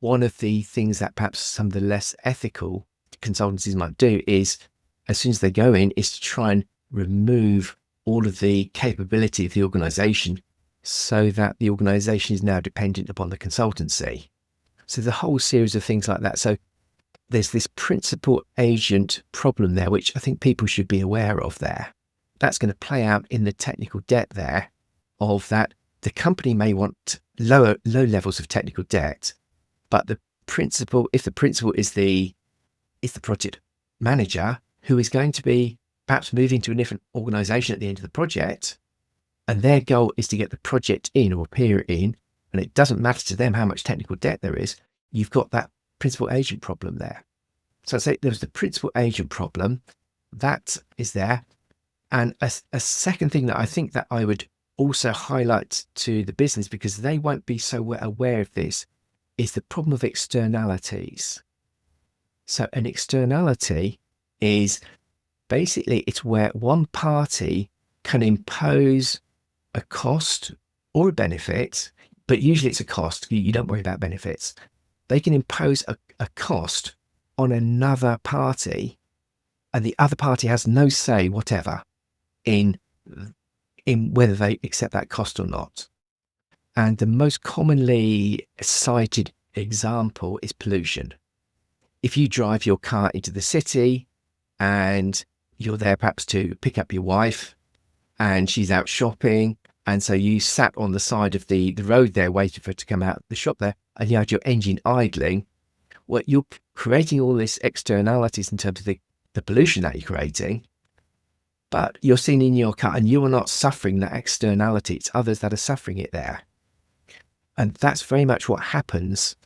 one of the things that perhaps some of the less ethical consultancies might do is, as soon as they go in, is to try and remove all of the capability of the organization so that the organization is now dependent upon the consultancy. So the whole series of things like that. So there's this principal agent problem there, which I think people should be aware of there. That's going to play out in the technical debt there, of that the company may want low levels of technical debt, but if the principal is the project manager who is going to be perhaps moving to a different organization at the end of the project, and their goal is to get the project in or period in, and it doesn't matter to them how much technical debt there is, you've got that principal agent problem there. So I'd say there's the principal agent problem that is there. And a second thing that I think that I would also highlight to the business, because they won't be so aware of this, is the problem of externalities. So an externality is basically, it's where one party can impose a cost or a benefit, but usually it's a cost. You don't worry about benefits. They can impose a cost on another party, and the other party has no say whatever in whether they accept that cost or not. And the most commonly cited example is pollution. If you drive your car into the city and you're there perhaps to pick up your wife and she's out shopping, and so you sat on the side of the road there waiting for her to come out of the shop there, and you had your engine idling, well, you're creating all these externalities in terms of the pollution that you're creating, but you're sitting in your car and you are not suffering that externality. It's others that are suffering it there. And that's very much what happens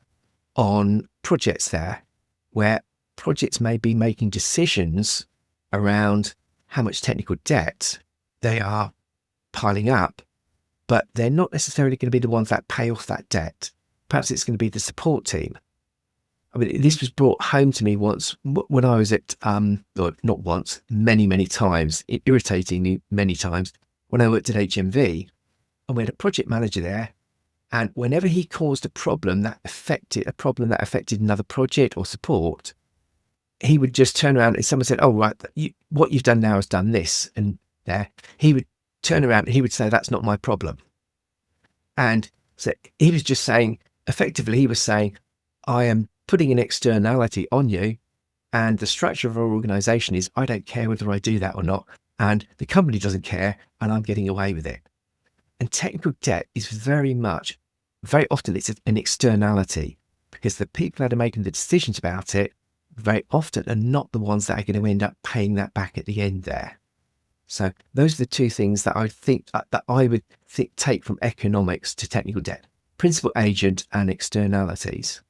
on projects there, where projects may be making decisions around how much technical debt they are piling up, but they're not necessarily going to be the ones that pay off that debt. Perhaps it's going to be the support team. I mean, this was brought home to me once when I was at, or not once, many times, irritatingly many times, when I worked at HMV, and we had a project manager there, and whenever he caused a problem that affected another project or support, he would just turn around and someone said, "Oh, right, what you've done now has done this," and there, he would turn around and he would say, "That's not my problem." And so he was just saying, effectively, he was saying, "I am putting an externality on you, and the structure of our organization is I don't care whether I do that or not, and the company doesn't care, and I'm getting away with it." And technical debt is very often it's an externality, because the people that are making the decisions about it very often are not the ones that are going to end up paying that back at the end there. So those are the two things that I think that I would take from economics to technical debt: principal agent and externalities.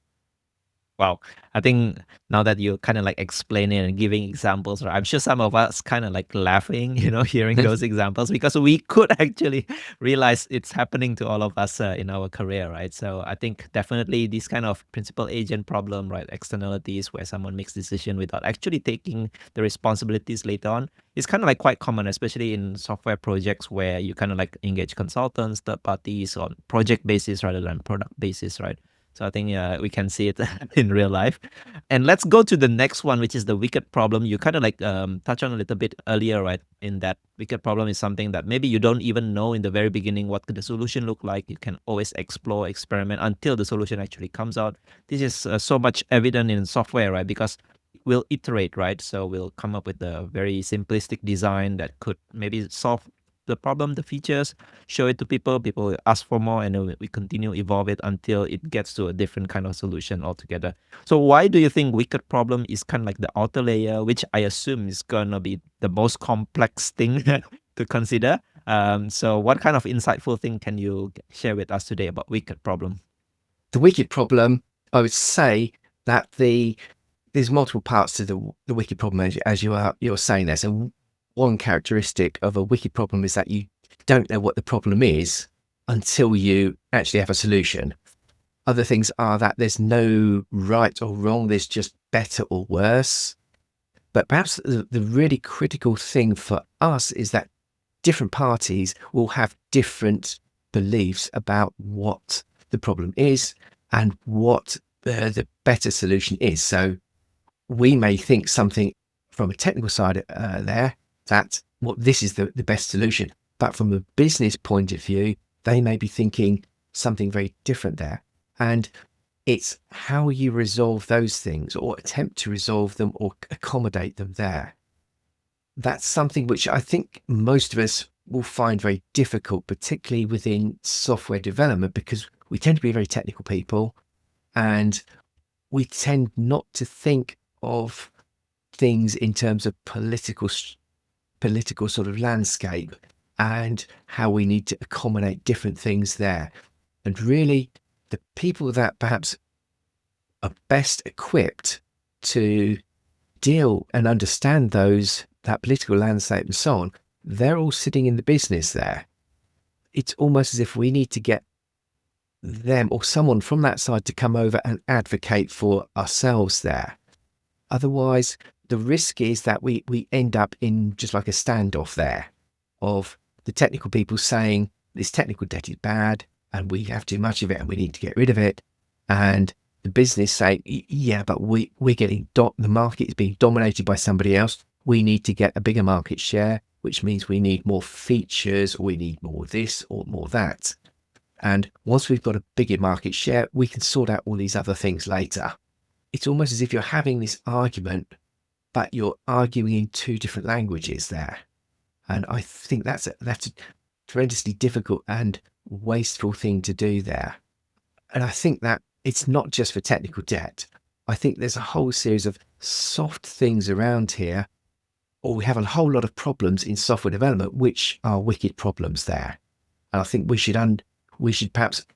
Wow. I think now that you're kind of like explaining and giving examples, right, I'm sure some of us kind of like laughing, hearing those examples, because we could actually realize it's happening to all of us in our career, right? So I think definitely this kind of principal agent problem, right, externalities where someone makes decision without actually taking the responsibilities later on, is kind of like quite common, especially in software projects where you kind of like engage consultants, third parties on project basis rather than product basis, right? So I think we can see it in real life. And let's go to the next one, which is the wicked problem. You kind of like touch on a little bit earlier, right? In that wicked problem is something that maybe you don't even know in the very beginning what could the solution look like. You can always explore, experiment until the solution actually comes out. This is so much evident in software, right? Because we'll iterate, right? So we'll come up with a very simplistic design that could maybe solve the problem, the features, show it to people will ask for more, and then we continue evolve it until it gets to a different kind of solution altogether. So why do you think wicked problem is kind of like the outer layer, which I assume is gonna be the most complex thing to consider? So what kind of insightful thing can you share with us today about wicked problem? The wicked problem, I would say that there's multiple parts to the wicked problem, as you're saying there. So one characteristic of a wicked problem is that you don't know what the problem is until you actually have a solution. Other things are that there's no right or wrong, there's just better or worse. But perhaps the really critical thing for us is that different parties will have different beliefs about what the problem is and what the better solution is. So we may think something from a technical side there, that this is the best solution. But from a business point of view, they may be thinking something very different there. And it's how you resolve those things or attempt to resolve them or accommodate them there. That's something which I think most of us will find very difficult, particularly within software development, because we tend to be very technical people, and we tend not to think of things in terms of political sort of landscape and how we need to accommodate different things there. And really, the people that perhaps are best equipped to deal and understand that political landscape and so on, they're all sitting in the business there. It's almost as if we need to get them or someone from that side to come over and advocate for ourselves there. Otherwise, the risk is that we end up in just like a standoff there of the technical people saying this technical debt is bad and we have too much of it and we need to get rid of it. And the business saying, yeah, but we're getting, the market is being dominated by somebody else. We need to get a bigger market share, which means we need more features, or we need more this or more that. And once we've got a bigger market share, we can sort out all these other things later. It's almost as if you're having this argument, but you're arguing in two different languages there. And I think that's a tremendously difficult and wasteful thing to do there. And I think that it's not just for technical debt. I think there's a whole series of soft things around here, or we have a whole lot of problems in software development, which are wicked problems there. And I think we should perhaps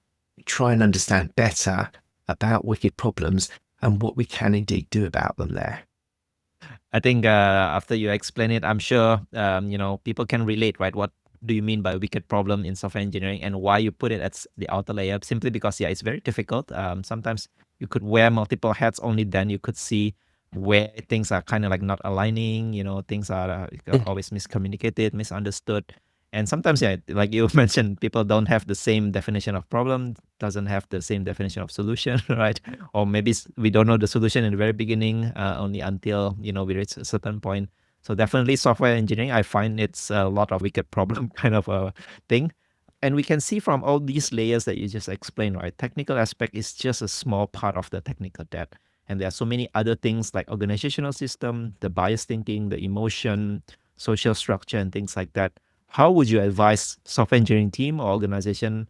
try and understand better about wicked problems and what we can indeed do about them there. I think after you explain it, I'm sure people can relate, right? What do you mean by wicked problem in software engineering, and why you put it at the outer layer? Simply because it's very difficult. Sometimes you could wear multiple hats, only then you could see where things are kind of like not aligning. Things are always miscommunicated, misunderstood. And sometimes, like you mentioned, people don't have the same definition of problem, doesn't have the same definition of solution, right? Or maybe we don't know the solution in the very beginning, only until, we reach a certain point. So definitely software engineering, I find it's a lot of wicked problem kind of a thing. And we can see from all these layers that you just explained, right? Technical aspect is just a small part of the technical debt. And there are so many other things like organizational system, the bias thinking, the emotion, social structure, and things like that. How would you advise software engineering team or organization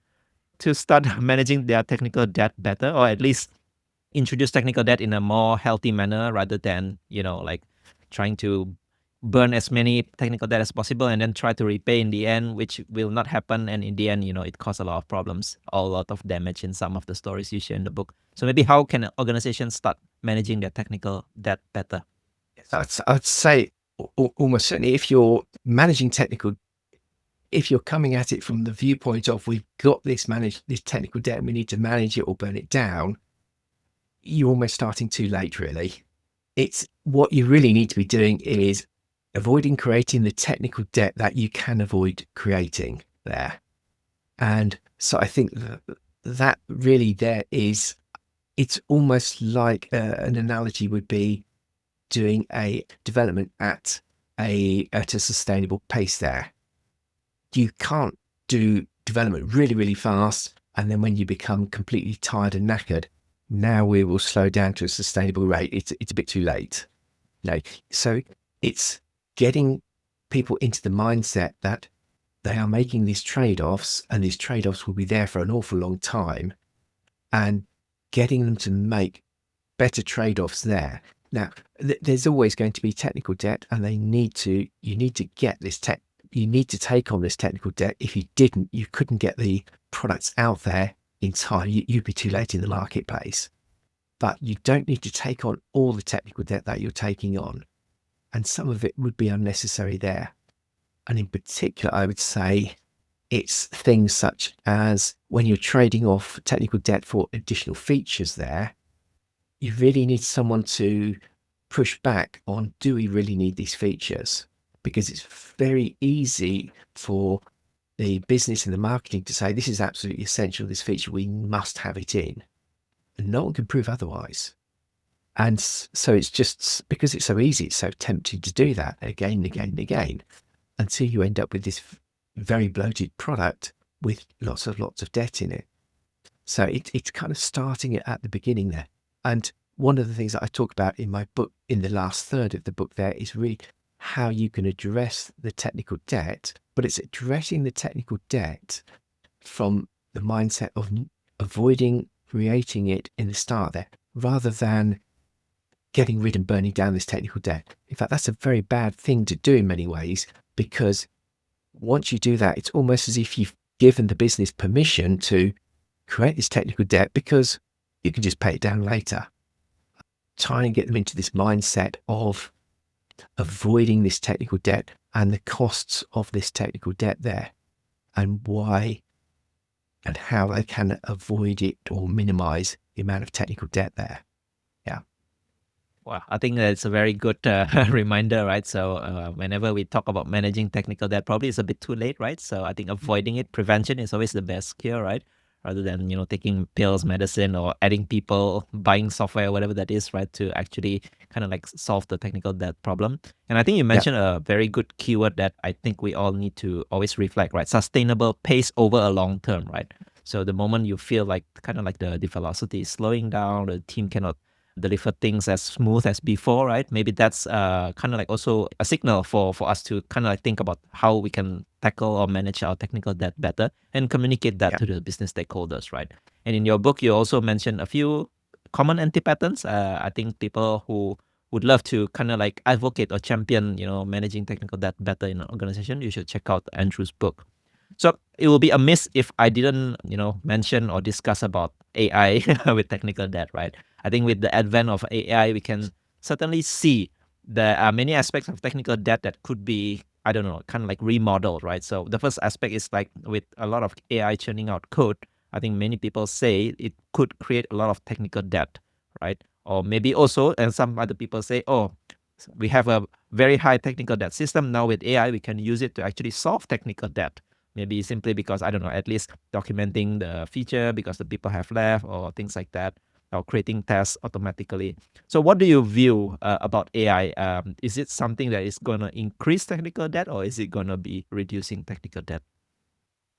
to start managing their technical debt better, or at least introduce technical debt in a more healthy manner rather than, like trying to burn as many technical debt as possible and then try to repay in the end, which will not happen. And in the end, it caused a lot of problems, a lot of damage in some of the stories you share in the book. So maybe how can organizations start managing their technical debt better? I'd say almost certainly if you're managing if you're coming at it from the viewpoint of we've got this technical debt and we need to manage it or burn it down, you're almost starting too late, really. It's what you really need to be doing is avoiding creating the technical debt that you can avoid creating there. And so I think that really it's almost like an analogy would be doing a development at a sustainable pace there. You can't do development really, really fast, and then when you become completely tired and knackered, now we will slow down to a sustainable rate. It's a bit too late. So it's getting people into the mindset that they are making these trade-offs, and these trade-offs will be there for an awful long time, and getting them to make better trade-offs there. Now, there's always going to be technical debt, and you need to get this you need to take on this technical debt. If you didn't, you couldn't get the products out there in time. You'd be too late in the marketplace. But you don't need to take on all the technical debt that you're taking on. And some of it would be unnecessary there. And in particular, I would say it's things such as when you're trading off technical debt for additional features there, you really need someone to push back on, do we really need these features? Because it's very easy for the business and the marketing to say, this is absolutely essential, this feature, we must have it in. And no one can prove otherwise. And so it's just, because it's so easy, it's so tempting to do that again and again and again, until you end up with this very bloated product with lots of debt in it. So it's kind of starting it at the beginning there. And one of the things that I talk about in my book, in the last third of the book there, is really how you can address the technical debt, but it's addressing the technical debt from the mindset of avoiding creating it in the start there, rather than getting rid and burning down this technical debt. In fact, that's a very bad thing to do in many ways, because once you do that, it's almost as if you've given the business permission to create this technical debt, because you can just pay it down later. Try and get them into this mindset of avoiding this technical debt and the costs of this technical debt there, and why and how they can avoid it or minimize the amount of technical debt there. Yeah. Wow, I think that's a very good reminder, right? So whenever we talk about managing technical debt, probably it's a bit too late, right? So I think avoiding it, prevention is always the best cure, right? Rather than, taking pills, medicine, or adding people, buying software, whatever that is, right? To actually kind of like solve the technical debt problem. And I think you mentioned a very good keyword that I think we all need to always reflect, right? Sustainable pace over a long term, right? So the moment you feel like kind of like the velocity is slowing down, the team cannot deliver things as smooth as before, right? Maybe that's kind of like also a signal for us to kind of like think about how we can tackle or manage our technical debt better and communicate that to the business stakeholders, right? And in your book, you also mentioned a few common anti-patterns. I think people who would love to kind of like advocate or champion, managing technical debt better in an organization, you should check out Andrew's book. So it will be amiss if I didn't, mention or discuss about AI with technical debt, right? I think with the advent of AI, we can certainly see there are many aspects of technical debt that could be, I don't know, kind of like remodeled, right? So the first aspect is like with a lot of AI churning out code, I think many people say it could create a lot of technical debt, right? Or maybe also, and some other people say, oh, we have a very high technical debt system. Now with AI, we can use it to actually solve technical debt. Maybe simply because, I don't know, at least documenting the feature because the people have left or things like that, or creating tests automatically. So what do you view about AI? Is it something that is going to increase technical debt, or is it going to be reducing technical debt?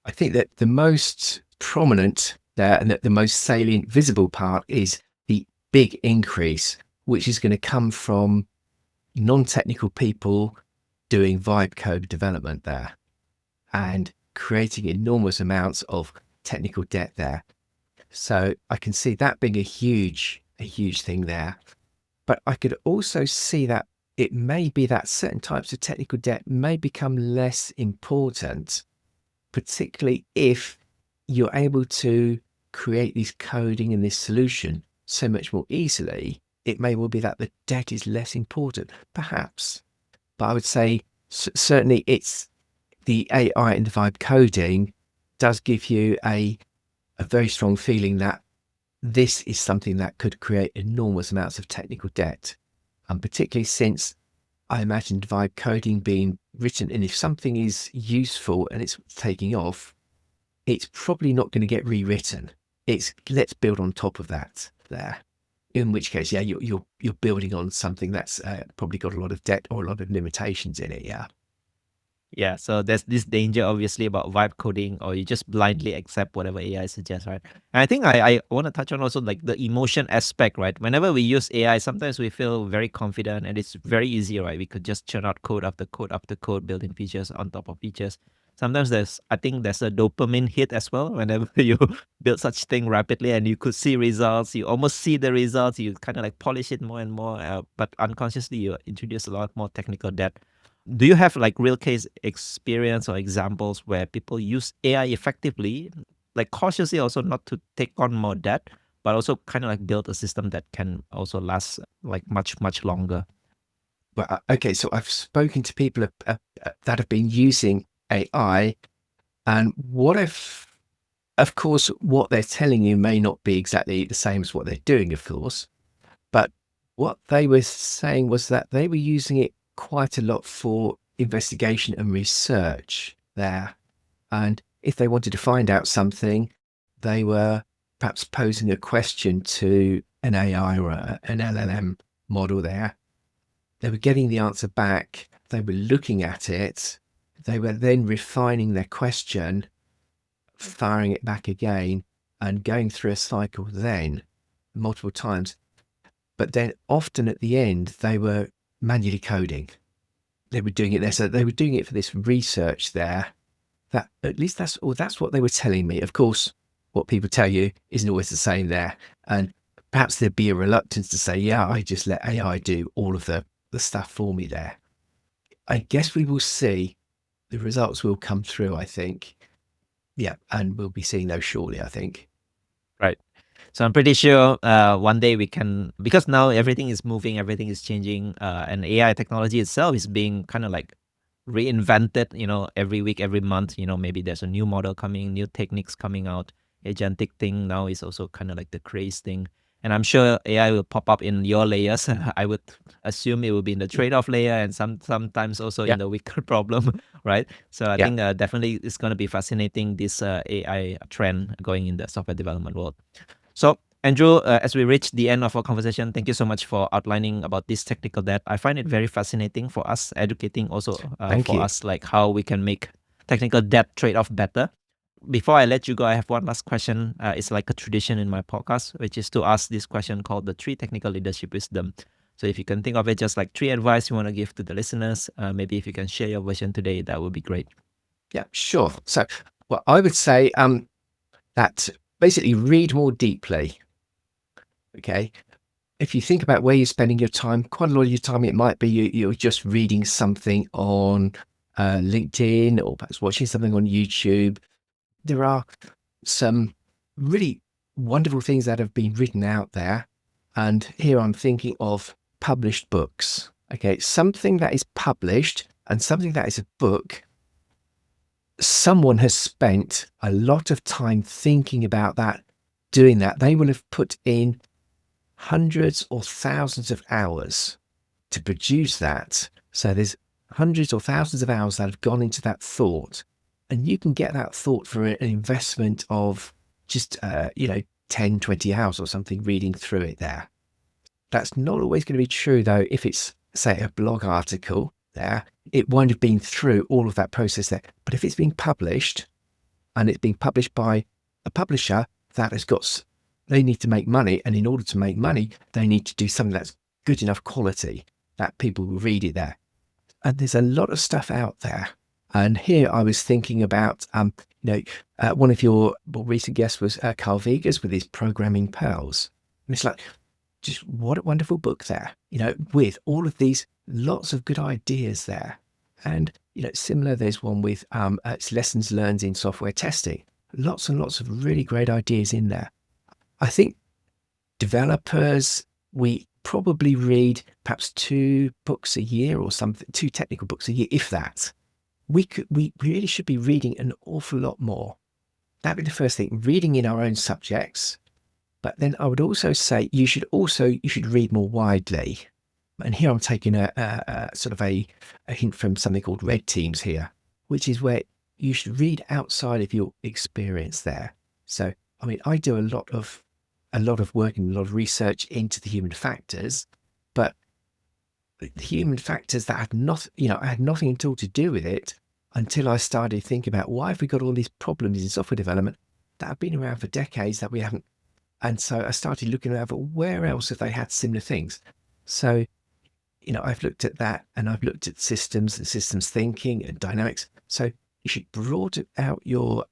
I think that the most prominent and the most salient visible part is the big increase, which is going to come from non-technical people doing vibe code development there and creating enormous amounts of technical debt there. So I can see that being a huge thing there. But I could also see that it may be that certain types of technical debt may become less important, particularly if you're able to create this coding and this solution so much more easily. It may well be that the debt is less important, perhaps. But I would say certainly it's the AI and the vibe coding does give you a very strong feeling that this is something that could create enormous amounts of technical debt. And particularly since I imagined vibe coding being written, and if something is useful and it's taking off, it's probably not going to get rewritten. It's let's build on top of that there. In which case, yeah, you're building on something that's probably got a lot of debt or a lot of limitations in it. Yeah. Yeah, so there's this danger obviously about vibe coding, or you just blindly accept whatever AI suggests, right? And I think I want to touch on also like the emotion aspect, right? Whenever we use AI, sometimes we feel very confident and it's very easy, right? We could just churn out code after code after code, building features on top of features. Sometimes I think there's a dopamine hit as well whenever you build such thing rapidly and you could see results, you almost see the results, you kind of like polish it more and more, but unconsciously you introduce a lot more technical debt. Do you have like real case experience or examples where people use AI effectively, like cautiously also not to take on more debt, but also kind of like build a system that can also last like much longer? Well, okay, so I've spoken to people that have been using AI, and of course, what they're telling you may not be exactly the same as what they're doing, of course, but what they were saying was that they were using it quite a lot for investigation and research there. And if they wanted to find out something, they were perhaps posing a question to an AI or an LLM model there. They were getting the answer back. They were looking at it. They were then refining their question, firing it back again, and going through a cycle then multiple times. But then often at the end, they were manually coding. They were doing it there. So they were doing it for this research there. That at least that's what they were telling me. Of course, what people tell you isn't always the same there. And perhaps there'd be a reluctance to say, yeah, I just let AI do all of the stuff for me there. I guess we will see. The results will come through, I think. Yeah, and we'll be seeing those shortly, I think. Right. So I'm pretty sure one day we can, because now everything is moving, everything is changing, and AI technology itself is being kind of like reinvented, every week, every month. Maybe there's a new model coming, new techniques coming out. Agentic thing now is also kind of like the craze thing. And I'm sure AI will pop up in your layers. I would assume it will be in the trade-off layer and sometimes also in the weaker problem, right? So I think definitely it's going to be fascinating, this AI trend going in the software development world. So Andrew, as we reach the end of our conversation, thank you so much for outlining about this technical debt. I find it very fascinating for us, educating also Thank you. us, like how we can make technical debt trade-off better. Before I let you go, I have one last question. It's like a tradition in my podcast, which is to ask this question called the 3 technical leadership wisdom. So if you can think of it just like 3 advice you want to give to the listeners, maybe if you can share your version today, that would be great. Yeah, sure. So, well, I would say that basically read more deeply. Okay. If you think about where you're spending your time, quite a lot of your time, it might be you're just reading something on LinkedIn or perhaps watching something on YouTube. There are some really wonderful things that have been written out there. And here I'm thinking of published books. Okay, something that is published and something that is a book, someone has spent a lot of time thinking about that, doing that. They will have put in hundreds or thousands of hours to produce that. So there's hundreds or thousands of hours that have gone into that thought. And you can get that thought for an investment of just, 10, 20 hours or something reading through it there. That's not always going to be true, though, if it's, say, a blog article there. It won't have been through all of that process there. But if it's being published and it's being published by a publisher that has got, they need to make money. And in order to make money, they need to do something that's good enough quality that people will read it there. And there's a lot of stuff out there. And here I was thinking about, one of your more recent guests was Carl Vegas with his Programming Pearls. And it's like, just what a wonderful book there, with all of these lots of good ideas there. And, similar, there's one with it's Lessons Learned in Software Testing. Lots and lots of really great ideas in there. I think developers, we probably read perhaps 2 books a year or something, 2 technical books a year, if that. We really should be reading an awful lot more. That'd be the first thing, reading in our own subjects. But then I would also say you should read more widely. And here I'm taking a sort of a hint from something called Red Teams here, which is where you should read outside of your experience there. So, I do a lot of work and a lot of research into the human factors, but the human factors that had I had nothing at all to do with it until I started thinking about why have we got all these problems in software development that have been around for decades that we haven't. And so I started looking around for where else have they had similar things. So, I've looked at that and I've looked at systems and systems thinking and dynamics. So you should broaden out your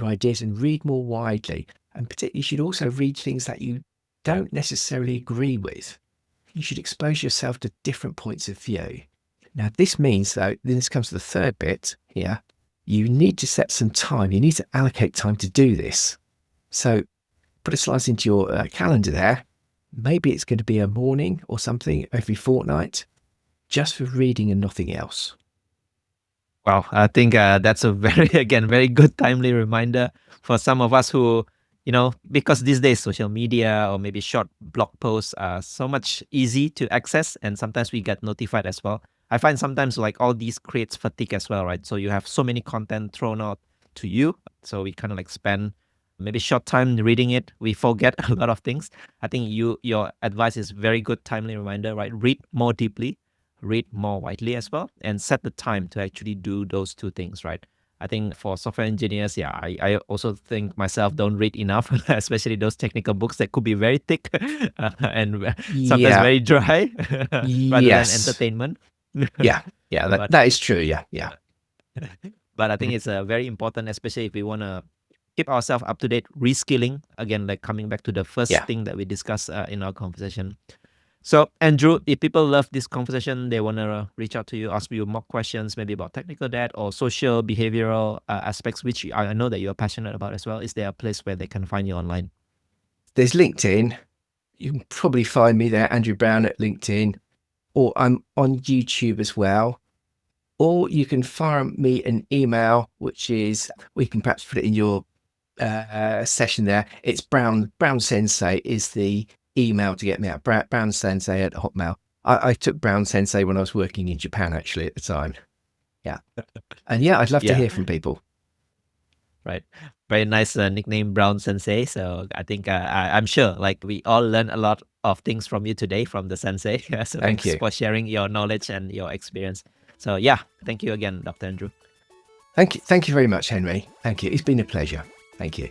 ideas and read more widely. And particularly, you should also read things that you don't necessarily agree with. You should expose yourself to different points of view. Now, this means, though, then this comes to the third bit here, you need to set some time. You need to allocate time to do this. So put a slice into your calendar there. Maybe it's going to be a morning or something every fortnight, just for reading and nothing else. Wow, I think that's a very good timely reminder for some of us who, because these days social media or maybe short blog posts are so much easy to access, and sometimes we get notified as well. I find sometimes like all these creates fatigue as well, right? So you have so many content thrown out to you. So we kind of like spend maybe short time reading it. We forget a lot of things. I think your advice is very good, timely reminder, right? Read more deeply, read more widely as well, and set the time to actually do those 2 things, right? I think for software engineers, I also think myself don't read enough, especially those technical books that could be very thick and sometimes very dry rather than entertainment. That is true. Yeah. But I think it's very important, especially if we want to keep ourselves up to date, reskilling. Again, like coming back to the first Yeah. thing that we discussed in our conversation. So, Andrew, if people love this conversation, they want to reach out to you, ask you more questions, maybe about technical debt or social, behavioral aspects, which I know that you're passionate about as well. Is there a place where they can find you online? There's LinkedIn. You can probably find me there, Andrew Brown at LinkedIn, or I'm on YouTube as well. Or you can fire me an email, which is, we can perhaps put it in your session there. It's Brown Sensei is the email to get me out. Brown Sensei at Hotmail. I took Brown Sensei when I was working in Japan, actually, at the time. Yeah. And yeah, I'd love to hear from people. Right. Very nice nickname, Brown Sensei. So I think I'm sure like we all learn a lot of things from you today from the Sensei. So thanks you. for sharing your knowledge and your experience. So yeah, thank you again, Dr. Andrew. Thank you very much, Henry. Thank you. It's been a pleasure. Thank you.